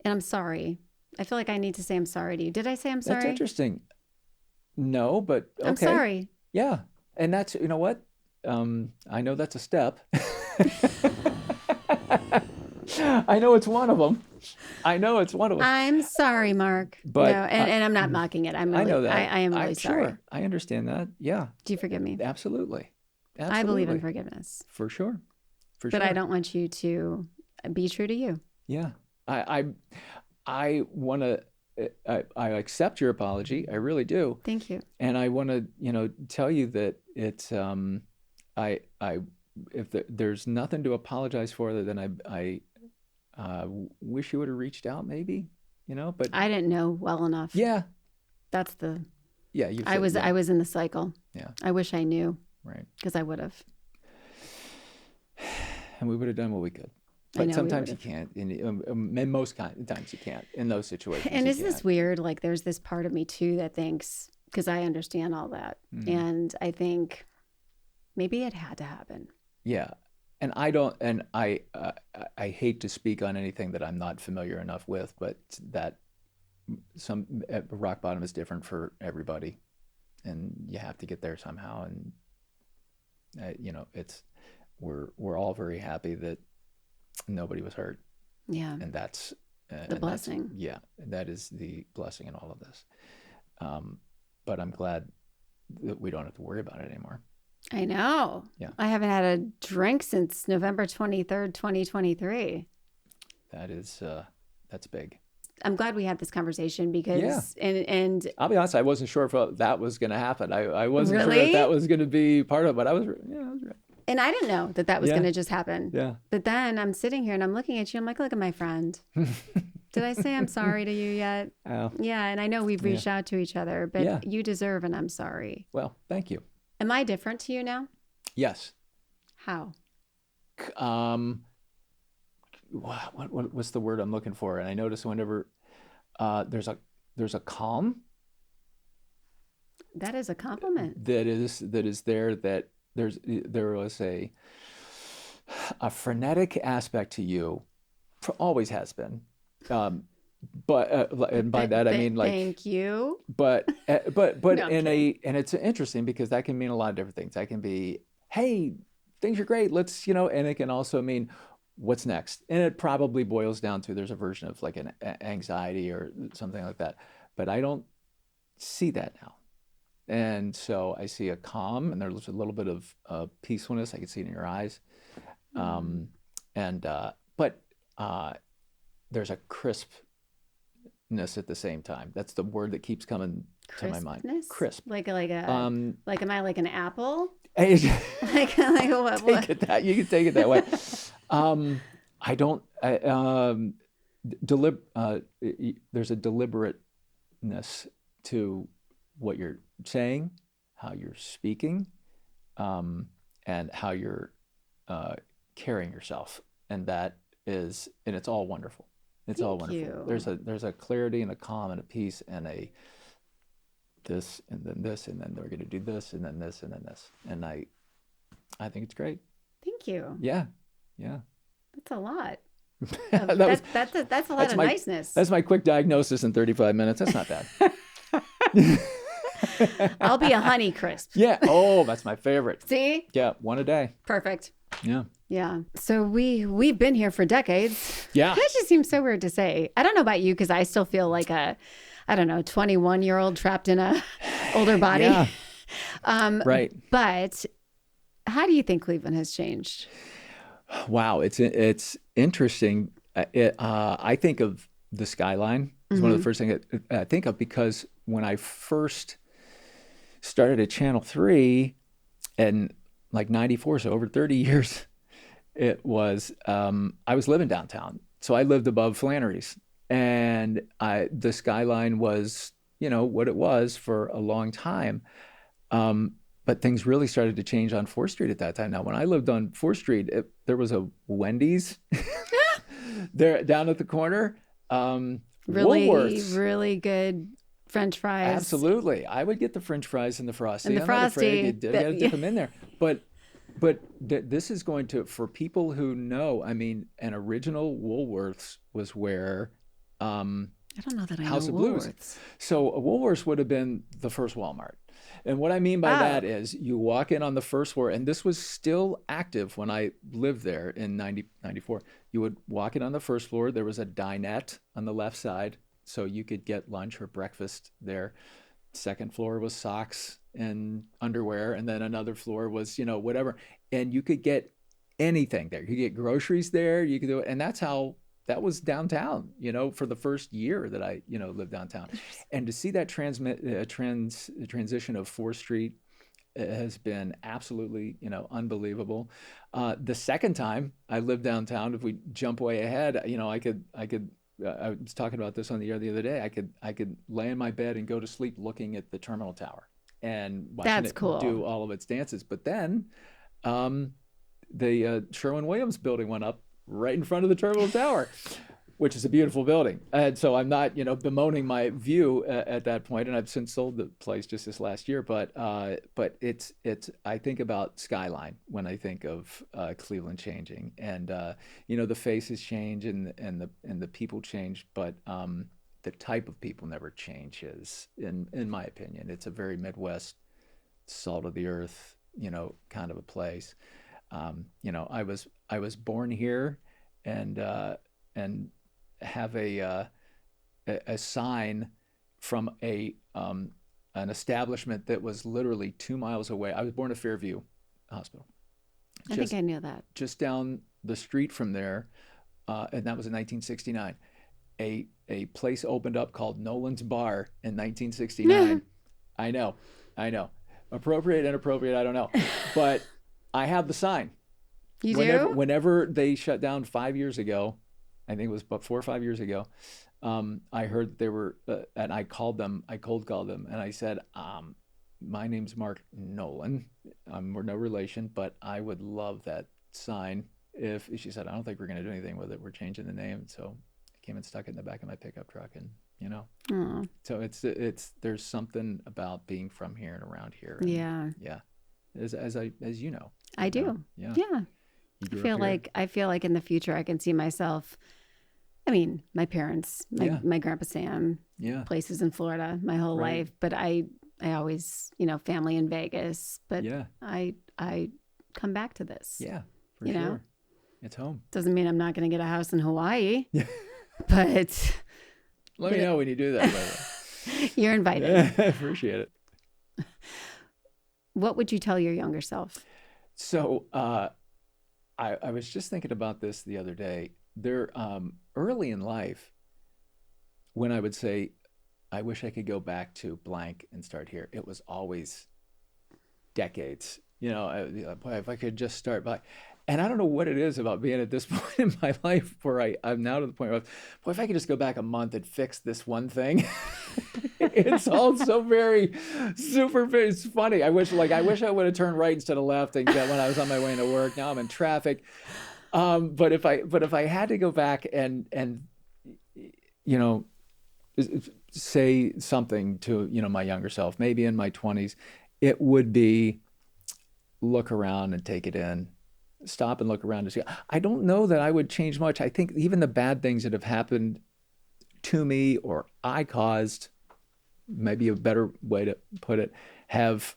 Speaker 1: and I'm sorry. I feel like I need to say I'm sorry to you. Did I say I'm sorry?
Speaker 3: That's interesting. No, but okay.
Speaker 1: I'm sorry.
Speaker 3: Yeah. And that's, you know what? I know that's a step. I know it's one of them.
Speaker 1: I'm sorry, Mark.
Speaker 3: But
Speaker 1: no, and I'm not mocking it. I'm really, I know that. I am really sorry.
Speaker 3: Sure. I understand that. Yeah.
Speaker 1: Do you forgive me?
Speaker 3: Absolutely.
Speaker 1: I believe in forgiveness.
Speaker 3: For sure.
Speaker 1: But I don't want you to be true to you.
Speaker 3: Yeah. I want to, I accept your apology. I really do.
Speaker 1: Thank you.
Speaker 3: And I want to, you know, tell you that it's, if there's nothing to apologize for, then I wish you would have reached out maybe, but
Speaker 1: I didn't know well enough.
Speaker 3: yeah,
Speaker 1: That's the.
Speaker 3: yeah,
Speaker 1: I was in the cycle.
Speaker 3: Yeah.
Speaker 1: I wish I knew,
Speaker 3: right.
Speaker 1: because I would have.
Speaker 3: And we would have done what we could.
Speaker 1: I know
Speaker 3: But
Speaker 1: we
Speaker 3: sometimes you
Speaker 1: would've.
Speaker 3: can't. In most times you can't. In those situations,
Speaker 1: And
Speaker 3: you
Speaker 1: isn't this
Speaker 3: can't.
Speaker 1: weird? Like, there's this part of me too that thinks, because I understand all that, and I think maybe it had to happen.
Speaker 3: Yeah, and I don't, and I hate to speak on anything that I'm not familiar enough with, but that some rock bottom is different for everybody, and you have to get there somehow. And we're all very happy that nobody was hurt,
Speaker 1: Yeah.
Speaker 3: and that's
Speaker 1: The blessing.
Speaker 3: Yeah, that is the blessing in all of this. But I'm glad that we don't have to worry about it anymore.
Speaker 1: I know.
Speaker 3: Yeah.
Speaker 1: I haven't had a drink since November 23rd, 2023.
Speaker 3: That is that's big.
Speaker 1: I'm glad we had this conversation because, and
Speaker 3: I'll be honest, I wasn't sure if that was going to happen. I wasn't sure
Speaker 1: Really?
Speaker 3: if that was going to be part of it, but I was right.
Speaker 1: and I didn't know that was
Speaker 3: Yeah.
Speaker 1: going to just happen.
Speaker 3: Yeah.
Speaker 1: But then I'm sitting here and I'm looking at you. I'm like, look at my friend. Did I say I'm sorry to you yet?
Speaker 3: Oh,
Speaker 1: Yeah. And I know we've reached out to each other, but
Speaker 3: Yeah.
Speaker 1: you deserve an I'm sorry.
Speaker 3: well, thank you.
Speaker 1: Am I different to you now?
Speaker 3: Yes.
Speaker 1: How?
Speaker 3: What's the word I'm looking for? And I notice whenever there's a calm
Speaker 1: That is a compliment.
Speaker 3: that is there, that there was a frenetic aspect to you, always has been. But and by that I mean, like,
Speaker 1: thank you.
Speaker 3: but
Speaker 1: No, I'm
Speaker 3: and it's interesting because that can mean a lot of different things. That can be, hey, things are great, let's, and it can also mean, what's next? And it probably boils down to, there's a version of like an anxiety or something like that, but I don't see that now. And so I see a calm, and there's a little bit of peacefulness. I can see it in your eyes. But there's a crispness at the same time. That's the word that keeps coming to my mind.
Speaker 1: Crispness?
Speaker 3: Crisp.
Speaker 1: Like am I like an apple?
Speaker 3: Take
Speaker 1: like what?
Speaker 3: it that, you can take it that way. I don't. There's a deliberateness to what you're saying, how you're speaking, and how you're carrying yourself, and it's all wonderful. It's all
Speaker 1: Thank
Speaker 3: wonderful.
Speaker 1: you.
Speaker 3: There's a clarity and a calm and a peace and a this and then this and then we're going to do this and then this and then this, and I think it's great.
Speaker 1: Thank you.
Speaker 3: Yeah.
Speaker 1: That's a lot.
Speaker 3: That's
Speaker 1: That's a lot of niceness.
Speaker 3: That's my quick diagnosis in 35 minutes. That's not bad.
Speaker 1: I'll be a Honey Crisp.
Speaker 3: Yeah. Oh, that's my favorite.
Speaker 1: See?
Speaker 3: Yeah, one a day.
Speaker 1: Perfect.
Speaker 3: Yeah.
Speaker 1: Yeah. So we've been here for decades.
Speaker 3: Yeah.
Speaker 1: That just seems so weird to say. I don't know about you, because I still feel like a, I don't know, 21-year-old trapped in a older body.
Speaker 3: Yeah. Right.
Speaker 1: But how do you think Cleveland has changed?
Speaker 3: Wow, it's interesting. I think of the skyline is one of the first things I think of, because when I first started at Channel 3 in like 94, so over 30 years, it was, I was living downtown. So I lived above Flannery's, and the skyline was, what it was for a long time. But things really started to change on 4th Street at that time. Now, when I lived on 4th Street, there was a Wendy's there down at the corner.
Speaker 1: Really good French fries.
Speaker 3: Absolutely. I would get the French fries and the Frosty.
Speaker 1: And the
Speaker 3: I'm not afraid.
Speaker 1: Frosty.
Speaker 3: You got to dip them in there. But this is going to, for people who know, I mean, an original Woolworths was where
Speaker 1: I don't know that I
Speaker 3: House
Speaker 1: know
Speaker 3: of Blues.
Speaker 1: Woolworths.
Speaker 3: So a Woolworths would have been the first Walmart. And what I mean by that is, you walk in on the first floor, and this was still active when I lived there in 94. You would walk in on the first floor. There was a dinette on the left side, so you could get lunch or breakfast there. Second floor was socks and underwear, and then another floor was, whatever. And you could get anything there. You could get groceries there. You could do it. And that was downtown, for the first year that I, lived downtown. And to see that transition of 4th Street has been absolutely, unbelievable. The second time I lived downtown, if we jump way ahead, I could I was talking about this on the air the other day. I could lay in my bed and go to sleep looking at the terminal tower and watching
Speaker 1: That's
Speaker 3: it
Speaker 1: cool.
Speaker 3: do all of its dances. But then the Sherwin-Williams building went up right in front of the terminal tower, which is a beautiful building. And so I'm not, bemoaning my view at that point, and I've since sold the place just this last year. But it's I think about skyline when I think of Cleveland changing, and the faces change and the people change, but the type of people never changes. In my opinion, it's a very Midwest, salt of the earth, kind of a place. I was born here, and have a sign from an establishment that was literally 2 miles away. I was born at Fairview Hospital.
Speaker 1: I think I knew that.
Speaker 3: Just down the street from there, and that was in 1969. A place opened up called Nolan's Bar in 1969. I know. Appropriate, inappropriate, I don't know. But I have the sign.
Speaker 1: You do?
Speaker 3: Whenever they shut down 5 years ago, I think it was about 4 or 5 years ago, I heard they were, and I cold called them, and I said, my name's Mark Nolan. We're no relation, but I would love that sign. She said, I don't think we're going to do anything with it. We're changing the name. So I came and stuck it in the back of my pickup truck, and so it's there's something about being from here and around here. And, yeah. As you know.
Speaker 1: I do.
Speaker 3: Yeah.
Speaker 1: I feel like in the future I can see myself. I mean, my parents, my grandpa Sam, places in Florida my whole life, but I always, family in Vegas, but I come back to this.
Speaker 3: Yeah, for sure. It's home.
Speaker 1: Doesn't mean I'm not going to get a house in Hawaii, but
Speaker 3: let me know when you do that. By the way.
Speaker 1: You're invited.
Speaker 3: I appreciate it.
Speaker 1: What would you tell your younger self?
Speaker 3: So I was just thinking about this the other day. There, early in life, when I would say, I wish I could go back to blank and start here, it was always decades. Boy, if I could just start by. And I don't know what it is about being at this point in my life where I'm now to the point where, boy, if I could just go back a month and fix this one thing. It's all so very super. It's funny. I wish I would have turned right instead of left and when I was on my way into work. Now I'm in traffic. But if I had to go back and say something to my younger self, maybe in my 20s, it would be look around and take it in. Stop and look around and see. I don't know that I would change much. I think even the bad things that have happened to me or I caused, maybe a better way to put it, have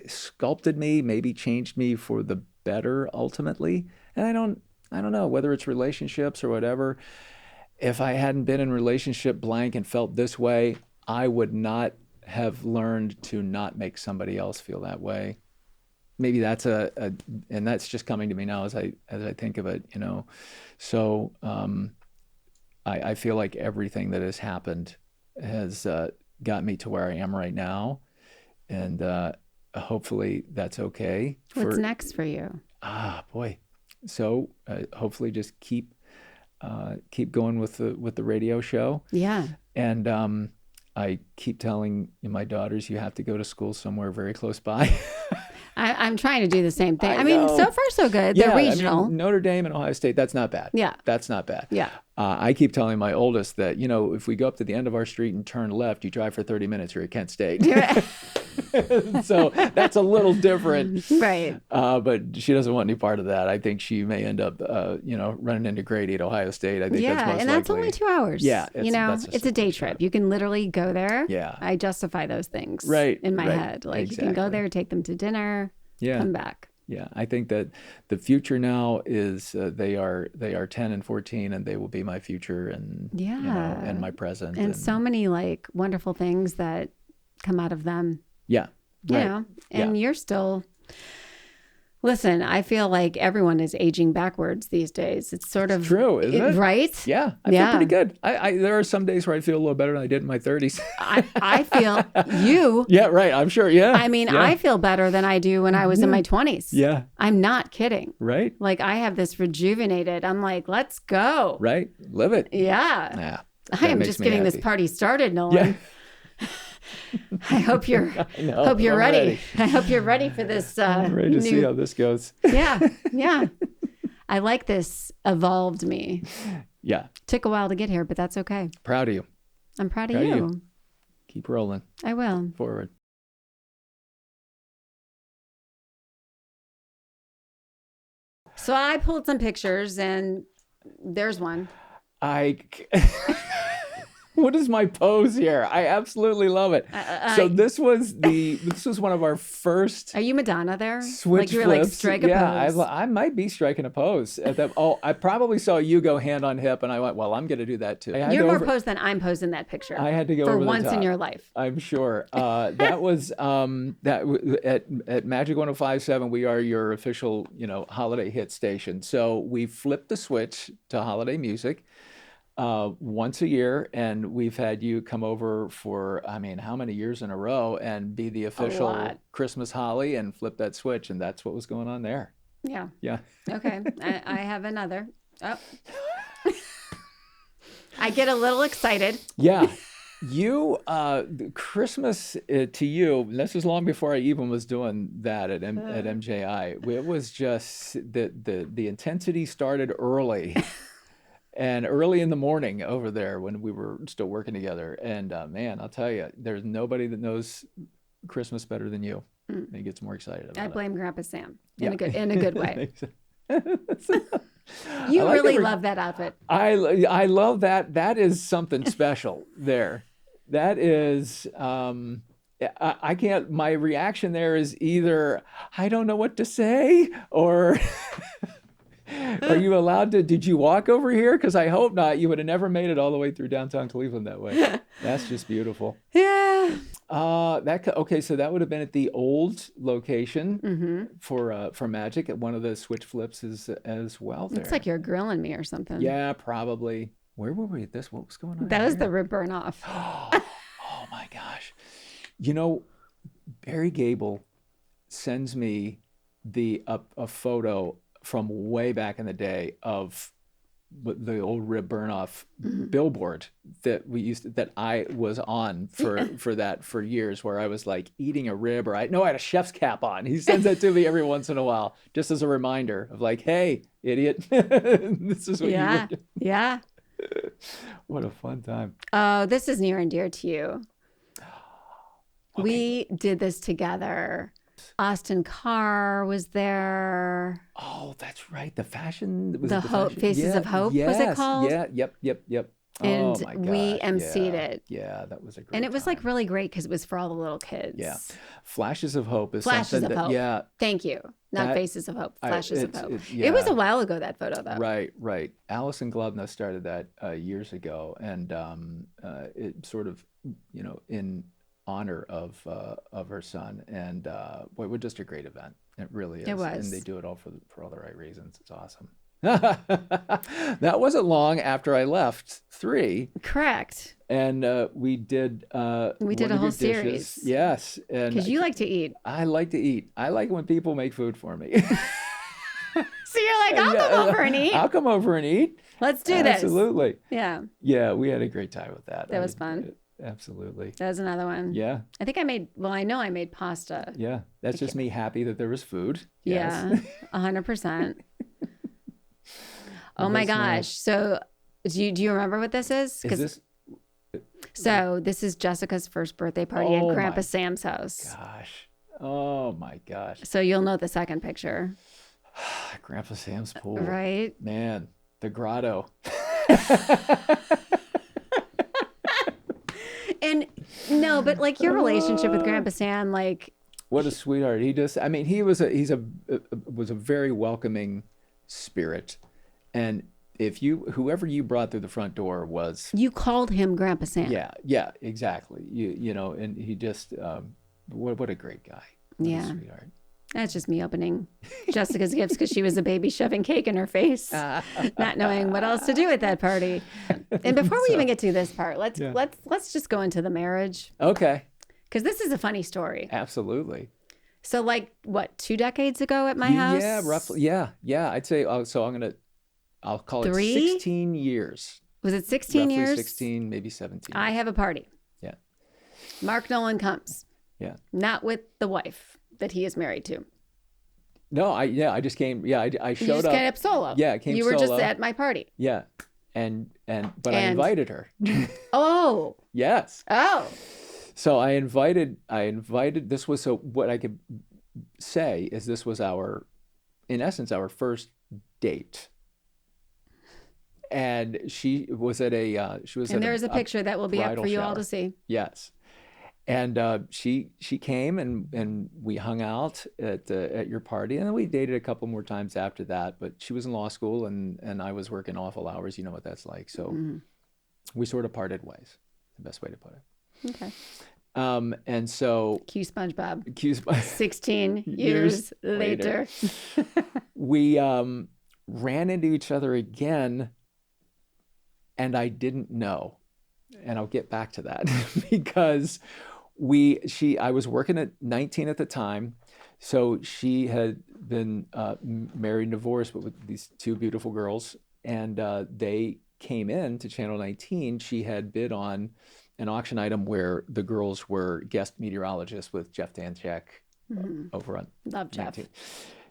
Speaker 3: sculpted me, maybe changed me for the better ultimately. And I don't know whether it's relationships or whatever. If I hadn't been in relationship blank and felt this way, I would not have learned to not make somebody else feel that way. Maybe that's and that's just coming to me now as I think of it, So I feel like everything that has happened has got me to where I am right now, and hopefully that's okay.
Speaker 1: What's next for you?
Speaker 3: Boy, so hopefully just keep going with the radio show. Yeah, and I keep telling my daughters, you have to go to school somewhere very close by.
Speaker 1: I'm trying to do the same thing. I mean, so far so good. They're regional.
Speaker 3: Notre Dame and Ohio State, that's not bad.
Speaker 1: Yeah.
Speaker 3: That's not bad.
Speaker 1: Yeah.
Speaker 3: I keep telling my oldest that, if we go up to the end of our street and turn left, you drive for 30 minutes, you're at Kent State. So that's a little different. Right. But she doesn't want any part of that. I think she may end up, running into Grady at Ohio State. I think that's most likely.
Speaker 1: That's only 2 hours.
Speaker 3: Yeah.
Speaker 1: It's a day trip. You can literally go there.
Speaker 3: Yeah.
Speaker 1: I justify those things in my head. Like you can go there, take them to dinner, come back.
Speaker 3: Yeah, I think that the future now is they are 10 and 14, and they will be my future and and my present,
Speaker 1: and so many wonderful things that come out of them.
Speaker 3: Yeah,
Speaker 1: And you're still Listen, I feel like everyone is aging backwards these days. It's sort of
Speaker 3: true, isn't it?
Speaker 1: Right?
Speaker 3: Yeah, I feel pretty good. There are some days where I feel a little better than I did in my 30s.
Speaker 1: I feel you.
Speaker 3: Yeah, right. I'm sure. Yeah.
Speaker 1: I mean,
Speaker 3: yeah.
Speaker 1: I feel better than I do when I was in my 20s.
Speaker 3: Yeah.
Speaker 1: I'm not kidding.
Speaker 3: Right.
Speaker 1: Like I have this rejuvenated. I'm like, let's go.
Speaker 3: Right. Live it.
Speaker 1: Yeah.
Speaker 3: Yeah.
Speaker 1: I am just getting this party started, Nolan.
Speaker 3: Yeah.
Speaker 1: I hope you're
Speaker 3: I'm
Speaker 1: ready. I hope you're ready for this.
Speaker 3: I'm ready to see how this goes.
Speaker 1: Yeah. Yeah. I like this evolved me.
Speaker 3: Yeah.
Speaker 1: Took a while to get here, but that's okay.
Speaker 3: Proud of you.
Speaker 1: I'm proud of you.
Speaker 3: Keep rolling.
Speaker 1: I will.
Speaker 3: Forward.
Speaker 1: So I pulled some pictures and there's one.
Speaker 3: What is my pose here? I absolutely love it. So this was one of our first.
Speaker 1: Are you Madonna there?
Speaker 3: Switch
Speaker 1: like you were
Speaker 3: flips.
Speaker 1: like strike a pose.
Speaker 3: I might be striking a pose at that. Oh, I probably saw you go hand on hip, and I went, "Well, I'm going to do that too."
Speaker 1: You're more posed than I'm posed in that picture.
Speaker 3: I had to go
Speaker 1: for
Speaker 3: over
Speaker 1: once
Speaker 3: the top.
Speaker 1: in your life.
Speaker 3: I'm sure. That was at Magic 105.7. We are your official, holiday hit station. So we flipped the switch to holiday music. Once a year, and we've had you come over for, how many years in a row, and be the official Christmas Hollie and flip that switch, and that's what was going on there.
Speaker 1: Yeah.
Speaker 3: Yeah.
Speaker 1: Okay. I have another. Oh. I get a little excited.
Speaker 3: Yeah. You, Christmas to you, this was long before I even was doing that at MJI. It was just the intensity started early. And early in the morning over there when we were still working together. And man, I'll tell you, there's nobody that knows Christmas better than you. And he gets more excited about it.
Speaker 1: I blame Grandpa Sam in a good way.
Speaker 3: You
Speaker 1: You really love that outfit.
Speaker 3: I love that. That is something special there. That is, I can't, my reaction there is either, I don't know what to say, or... Are you allowed to? Did you walk over here? Because I hope not. You would have never made it all the way through downtown Cleveland that way. That's just beautiful.
Speaker 1: Yeah.
Speaker 3: Okay. So that would have been at the old location for Magic at one of the switch flips as well. There.
Speaker 1: Looks like you're grilling me or something.
Speaker 3: Yeah, probably. Where were we at this? What was going on?
Speaker 1: That was the rib burn off.
Speaker 3: Oh my gosh! Barry Gable sends me a photo from way back in the day of the old rib burn off billboard that I was on for years, where I was like eating a rib, or I had a chef's cap on. He sends that to me every once in a while, just as a reminder of like, hey, idiot, this is what you were doing.
Speaker 1: Yeah.
Speaker 3: What a fun time.
Speaker 1: Oh, this is near and dear to you.
Speaker 3: Okay.
Speaker 1: We did this together. Austin Carr was there.
Speaker 3: Oh, that's right. The fashion. Was
Speaker 1: the
Speaker 3: it the
Speaker 1: Hope,
Speaker 3: fashion?
Speaker 1: Faces of Hope, was it called?
Speaker 3: Yeah, yep.
Speaker 1: And
Speaker 3: oh my
Speaker 1: we
Speaker 3: gosh,
Speaker 1: emceed it.
Speaker 3: Yeah, that was a great
Speaker 1: And it was
Speaker 3: time.
Speaker 1: like really great because it was for all the little kids.
Speaker 3: Yeah. Flashes of Hope is
Speaker 1: Flashes
Speaker 3: something
Speaker 1: of
Speaker 3: that,
Speaker 1: Hope.
Speaker 3: yeah.
Speaker 1: Thank you. Not
Speaker 3: That-
Speaker 1: Faces of Hope. Flashes of Hope.
Speaker 3: yeah.
Speaker 1: It was a while ago, that photo, though.
Speaker 3: Right. Allison Glovna started that years ago, and it sort of, in honor of her son, and boy, it was just a great event. It really is.
Speaker 1: It was.
Speaker 3: And they do it all for all the right reasons. It's awesome. That wasn't long after I left 3.
Speaker 1: Correct.
Speaker 3: And we did
Speaker 1: We
Speaker 3: one
Speaker 1: did a
Speaker 3: of
Speaker 1: whole
Speaker 3: your dishes.
Speaker 1: series.
Speaker 3: Yes. And
Speaker 1: Because you like to eat.
Speaker 3: I like to eat. I like when people make food for me.
Speaker 1: So you're like, I'll come over and eat.
Speaker 3: I'll come over and eat.
Speaker 1: Let's do this.
Speaker 3: Absolutely.
Speaker 1: Yeah.
Speaker 3: Yeah, we had a great time with that.
Speaker 1: That was fun.
Speaker 3: Absolutely.
Speaker 1: That was another one.
Speaker 3: Yeah.
Speaker 1: I think I know I made pasta.
Speaker 3: Yeah. That's just me happy that there was food.
Speaker 1: Yeah.
Speaker 3: Yes.
Speaker 1: 100%. Oh my
Speaker 3: That's
Speaker 1: gosh.
Speaker 3: nice.
Speaker 1: So do you remember what this is?
Speaker 3: Is this?
Speaker 1: So this is Jessica's first birthday party
Speaker 3: Oh
Speaker 1: at Grandpa
Speaker 3: my
Speaker 1: Sam's house.
Speaker 3: Gosh. Oh my gosh.
Speaker 1: So you'll know the second picture.
Speaker 3: Grandpa Sam's pool.
Speaker 1: Right?
Speaker 3: Man, the grotto.
Speaker 1: And no, but like your relationship with Grandpa Sam, like
Speaker 3: What a sweetheart. He was a very welcoming spirit. And whoever you brought through the front door was,
Speaker 1: you called him Grandpa Sam.
Speaker 3: yeah, exactly. And he just, what a great guy. What a
Speaker 1: Yeah.
Speaker 3: sweetheart.
Speaker 1: That's just me opening Jessica's gifts because she was a baby shoving cake in her face, not knowing what else to do at that party. And before we even get to this part, let's just go into the marriage.
Speaker 3: Okay.
Speaker 1: Because this is a funny story.
Speaker 3: Absolutely.
Speaker 1: So like what, 2 decades ago at my house?
Speaker 3: Yeah, roughly. Yeah. I'd say, so I'll call it 16 years.
Speaker 1: Was it 16
Speaker 3: roughly
Speaker 1: years?
Speaker 3: 16, maybe 17.
Speaker 1: I have a party.
Speaker 3: Yeah.
Speaker 1: Mark Nolan comes.
Speaker 3: Yeah.
Speaker 1: Not with the wife that he is married to.
Speaker 3: No, I just came. Yeah, I showed up.
Speaker 1: You just came up solo.
Speaker 3: Yeah, I came
Speaker 1: You
Speaker 3: solo.
Speaker 1: were just at my party.
Speaker 3: Yeah. But I invited her.
Speaker 1: Oh.
Speaker 3: Yes.
Speaker 1: Oh.
Speaker 3: So I invited, this was, so what I could say is this was in essence, our first date. And she was at
Speaker 1: and there's a picture that will be up for you all to see.
Speaker 3: Yes. And she came and we hung out at your party, and then we dated a couple more times after that. But she was in law school and I was working awful hours. You know what that's like. So we sort of parted ways. The best way to put it.
Speaker 1: Okay.
Speaker 3: And so
Speaker 1: Cue SpongeBob. 16 years later.
Speaker 3: We ran into each other again, and I didn't know. And I'll get back to that because I was working at 19 at the time. So she had been married and divorced, but with these 2 beautiful girls. And they came in to Channel 19. She had bid on an auction item where the girls were guest meteorologists with Jeff Danchek over on
Speaker 1: Love
Speaker 3: 19.
Speaker 1: Jeff.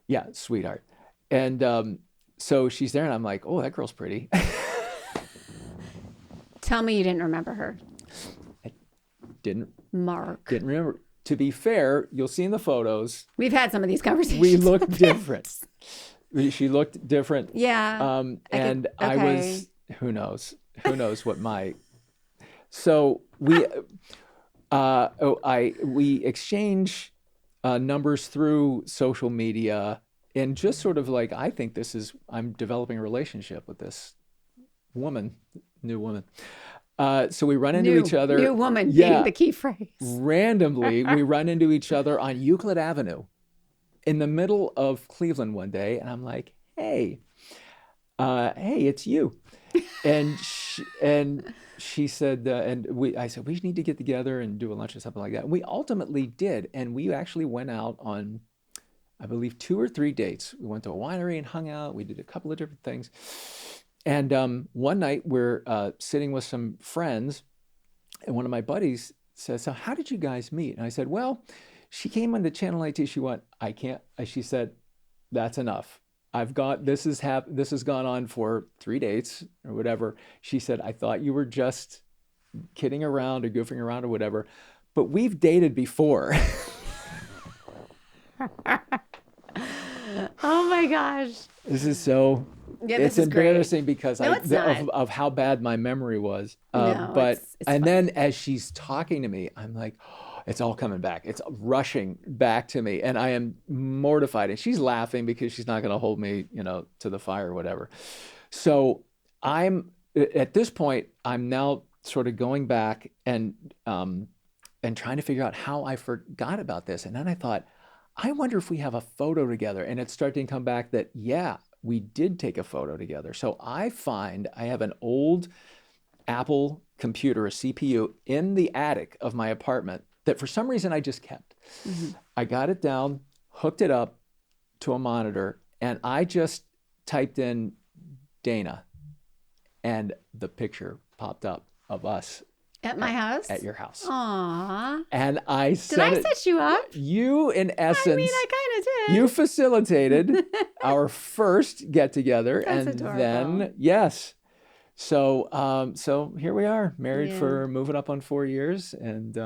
Speaker 3: Yeah, sweetheart. And so she's there, and I'm like, oh, that girl's pretty.
Speaker 1: Tell me you didn't remember her.
Speaker 3: I didn't remember. To be fair, you'll see in the photos.
Speaker 1: We've had some of these conversations.
Speaker 3: We looked different. She looked different.
Speaker 1: Yeah.
Speaker 3: I was, who knows what my, so we exchange numbers through social media, and just sort of like, I'm developing a relationship with this new woman. So we run into each other.
Speaker 1: New woman being the key phrase.
Speaker 3: Randomly, we run into each other on Euclid Avenue in the middle of Cleveland one day. And I'm like, hey, it's you. And she said, I said, we need to get together and do a lunch or something like that. And we ultimately did. And we actually went out on, I believe, 2 or 3 dates. We went to a winery and hung out. We did a couple of different things. And one night we're sitting with some friends, and one of my buddies says, so how did you guys meet? And I said, well, she came onto Channel 19. She went, she said, that's enough. This has gone on for 3 dates or whatever. She said, I thought you were just kidding around or goofing around or whatever, but we've dated before.
Speaker 1: Oh my gosh.
Speaker 3: This is so...
Speaker 1: Yeah,
Speaker 3: it's embarrassing because of how bad my memory was. It's then as she's talking to me, I'm like, oh, it's all coming back. It's rushing back to me, and I am mortified. And she's laughing because she's not going to hold me, to the fire or whatever. So at this point, I'm now sort of going back and trying to figure out how I forgot about this. And then I thought, I wonder if we have a photo together. And it's starting to come back that, yeah, we did take a photo together. So I have an old Apple computer, a CPU, in the attic of my apartment that for some reason I just kept. Mm-hmm. I got it down, hooked it up to a monitor, and I just typed in Dana, and the picture popped up of us.
Speaker 1: At my house?
Speaker 3: At your house.
Speaker 1: Aww.
Speaker 3: And I said,
Speaker 1: did I set you up?
Speaker 3: You, in essence,
Speaker 1: I kind of did.
Speaker 3: You facilitated our first get together.
Speaker 1: That's
Speaker 3: and
Speaker 1: adorable.
Speaker 3: Then, yes. So here we are, married for moving up on 4 years. And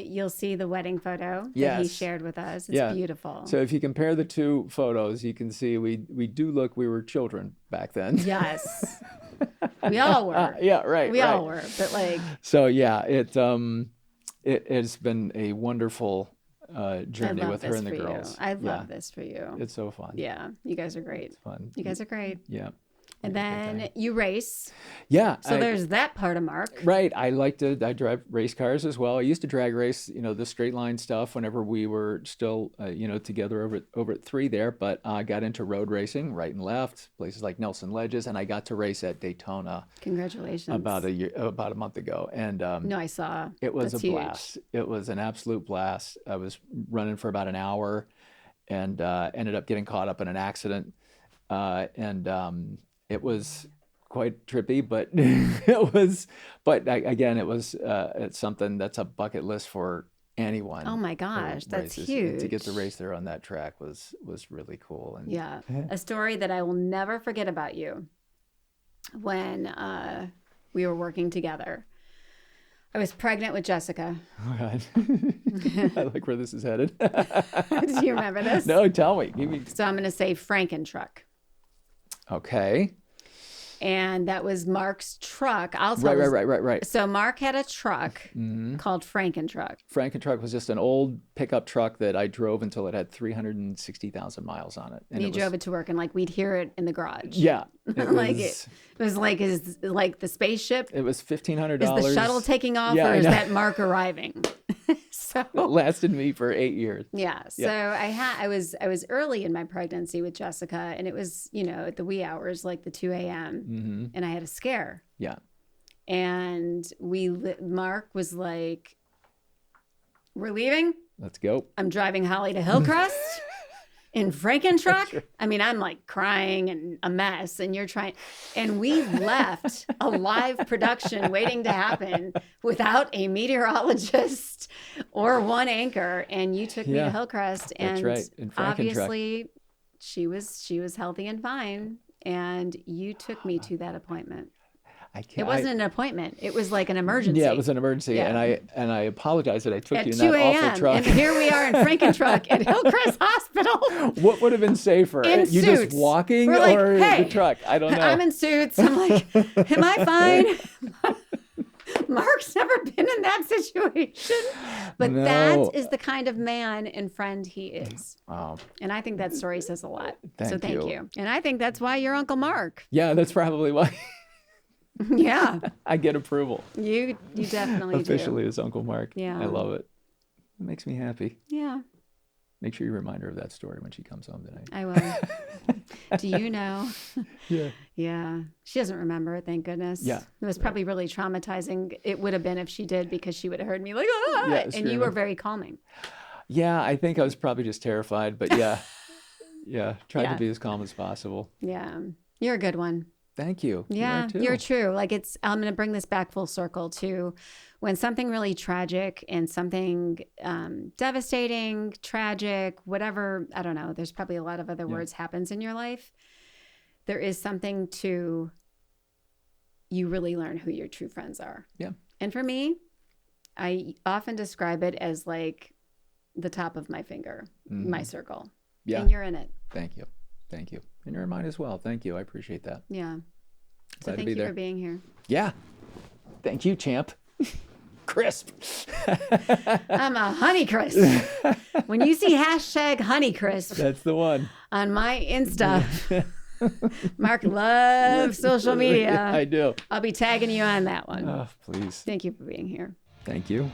Speaker 1: you'll see the wedding photo that he shared with us. It's beautiful.
Speaker 3: So if you compare the 2 photos, you can see we were children back then.
Speaker 1: Yes. We all were.
Speaker 3: Yeah, right.
Speaker 1: We all were, but like.
Speaker 3: So yeah, it's been a wonderful journey with her and the girls.
Speaker 1: I love this for you.
Speaker 3: It's so fun.
Speaker 1: Yeah, you guys are great.
Speaker 3: It's fun.
Speaker 1: You guys are great.
Speaker 3: Yeah.
Speaker 1: And then you race.
Speaker 3: Yeah.
Speaker 1: So there's that part of Mark.
Speaker 3: Right. I drive race cars as well. I used to drag race, the straight line stuff whenever we were still, together over at 3 there. But I got into road racing, right and left, places like Nelson Ledges, and I got to race at Daytona.
Speaker 1: Congratulations.
Speaker 3: About a month ago. And
Speaker 1: no, I saw.
Speaker 3: It was
Speaker 1: That's
Speaker 3: a blast. It was an absolute blast. I was running for about an hour and ended up getting caught up in an accident. It was quite trippy, but it's something that's a bucket list for anyone.
Speaker 1: Oh my gosh, that's huge.
Speaker 3: And to get to race there on that track was really cool. And
Speaker 1: yeah, a story that I will never forget about you. When we were working together, I was pregnant with Jessica.
Speaker 3: Oh God, I like where this is headed.
Speaker 1: Do you remember this?
Speaker 3: No, tell me.
Speaker 1: So I'm going to say Franken Truck.
Speaker 3: Okay.
Speaker 1: And that was Mark's truck.
Speaker 3: Right.
Speaker 1: So Mark had a truck called Franken Truck.
Speaker 3: Franken Truck was just an old pickup truck that I drove until it had 360,000 miles on it.
Speaker 1: And you drove it to work, and we'd hear it in the garage.
Speaker 3: Yeah.
Speaker 1: It was like the spaceship.
Speaker 3: It was $1,500.
Speaker 1: Is the shuttle taking off, or is that Mark arriving? So
Speaker 3: it lasted me for 8 years.
Speaker 1: Yeah. So I was early in my pregnancy with Jessica, and it was, at the wee hours, like the 2 a.m. And I had a scare.
Speaker 3: Yeah.
Speaker 1: And Mark was like, "We're leaving.
Speaker 3: Let's go.
Speaker 1: I'm driving Hollie to Hillcrest in Franken Truck." I mean, I'm like crying and a mess, and you're trying. And we left a live production waiting to happen without a meteorologist or one anchor. And you took me to Hillcrest, and
Speaker 3: right. In Franken
Speaker 1: obviously
Speaker 3: Truck.
Speaker 1: she was healthy and fine. And you took me to that appointment. It wasn't an appointment. It was like an emergency.
Speaker 3: Yeah, it was an emergency.
Speaker 1: Yeah.
Speaker 3: And I apologize that I took
Speaker 1: at
Speaker 3: you in
Speaker 1: 2
Speaker 3: that awful
Speaker 1: a.m.
Speaker 3: truck.
Speaker 1: And here we are in Franken Truck at Hillcrest Hospital.
Speaker 3: What would have been safer?
Speaker 1: In
Speaker 3: you
Speaker 1: suits.
Speaker 3: Just walking
Speaker 1: We're like,
Speaker 3: or
Speaker 1: hey,
Speaker 3: the truck? I don't know.
Speaker 1: I'm in suits. I'm like, am I fine? Mark's never been in that situation. But
Speaker 3: No.
Speaker 1: that is the kind of man and friend he is.
Speaker 3: Wow.
Speaker 1: And I think that story says a lot.
Speaker 3: Thank
Speaker 1: Thank
Speaker 3: you.
Speaker 1: you. And I think that's why you're Uncle Mark.
Speaker 3: Yeah, that's probably why
Speaker 1: Yeah.
Speaker 3: I get approval.
Speaker 1: You definitely
Speaker 3: Officially as Uncle Mark.
Speaker 1: Yeah.
Speaker 3: I love it. It makes me happy.
Speaker 1: do. Yeah.
Speaker 3: Make sure you remind her of that story when she comes home tonight.
Speaker 1: I will. Do you know?
Speaker 3: Yeah.
Speaker 1: Yeah. She doesn't remember, thank goodness.
Speaker 3: Yeah.
Speaker 1: It was probably really traumatizing. It would have been if she did, because she would have heard me like, ah!
Speaker 3: Yeah,
Speaker 1: And you
Speaker 3: screaming.
Speaker 1: were very calming.
Speaker 3: Yeah, I think I was probably just terrified, but yeah. Tried
Speaker 1: Yeah.
Speaker 3: to be as calm as possible.
Speaker 1: Yeah. You're a good one.
Speaker 3: Thank you.
Speaker 1: Yeah,
Speaker 3: You are too.
Speaker 1: you're true. Like I'm going to bring this back full circle to when something really tragic and something devastating, tragic, whatever, I don't know, there's probably a lot of other words happens in your life. There is something to, you really learn who your true friends are.
Speaker 3: Yeah.
Speaker 1: And for me, I often describe it as like the top of my finger, my circle.
Speaker 3: Yeah.
Speaker 1: And you're in it.
Speaker 3: Thank you. Thank you. And you're in mine as well. Thank you. I appreciate that.
Speaker 1: Yeah. So
Speaker 3: Glad to
Speaker 1: thank
Speaker 3: be
Speaker 1: you
Speaker 3: there.
Speaker 1: for being here.
Speaker 3: Yeah. Thank you, champ. Crisp.
Speaker 1: I'm a Honeycrisp. When you see hashtag Honeycrisp
Speaker 3: That's the one.
Speaker 1: on my Insta, Mark loves social media.
Speaker 3: I do.
Speaker 1: I'll be tagging you on that one.
Speaker 3: Oh, please.
Speaker 1: Thank you for being here.
Speaker 3: Thank you.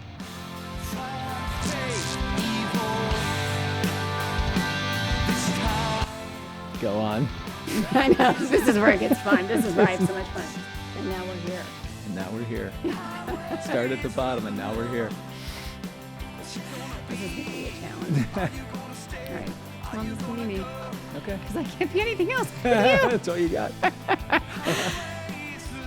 Speaker 3: Go on.
Speaker 1: I know. This is where it gets fun. This is where I have so much fun. And now we're here.
Speaker 3: And now we're here. Start at the bottom, and now we're here.
Speaker 1: This is going to be a challenge. All right. Well, this can be me.
Speaker 3: Okay.
Speaker 1: Because I can't be anything else.
Speaker 3: That's all you got.
Speaker 1: All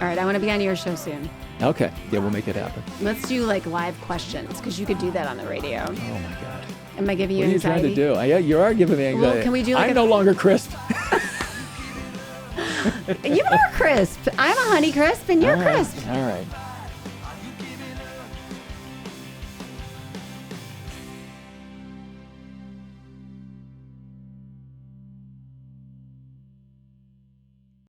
Speaker 1: right. I want to be on your show soon.
Speaker 3: Okay. Yeah, we'll make it happen.
Speaker 1: Let's do like live questions, because you could do that on the radio.
Speaker 3: Oh, my God.
Speaker 1: Am I giving you
Speaker 3: What are you
Speaker 1: anxiety?
Speaker 3: trying to do? Yeah, you are giving me anxiety.
Speaker 1: Well, can we do like
Speaker 3: I'm no longer crisp.
Speaker 1: You are crisp. I'm a Honeycrisp, and you're
Speaker 3: All right.
Speaker 1: crisp.
Speaker 3: All right.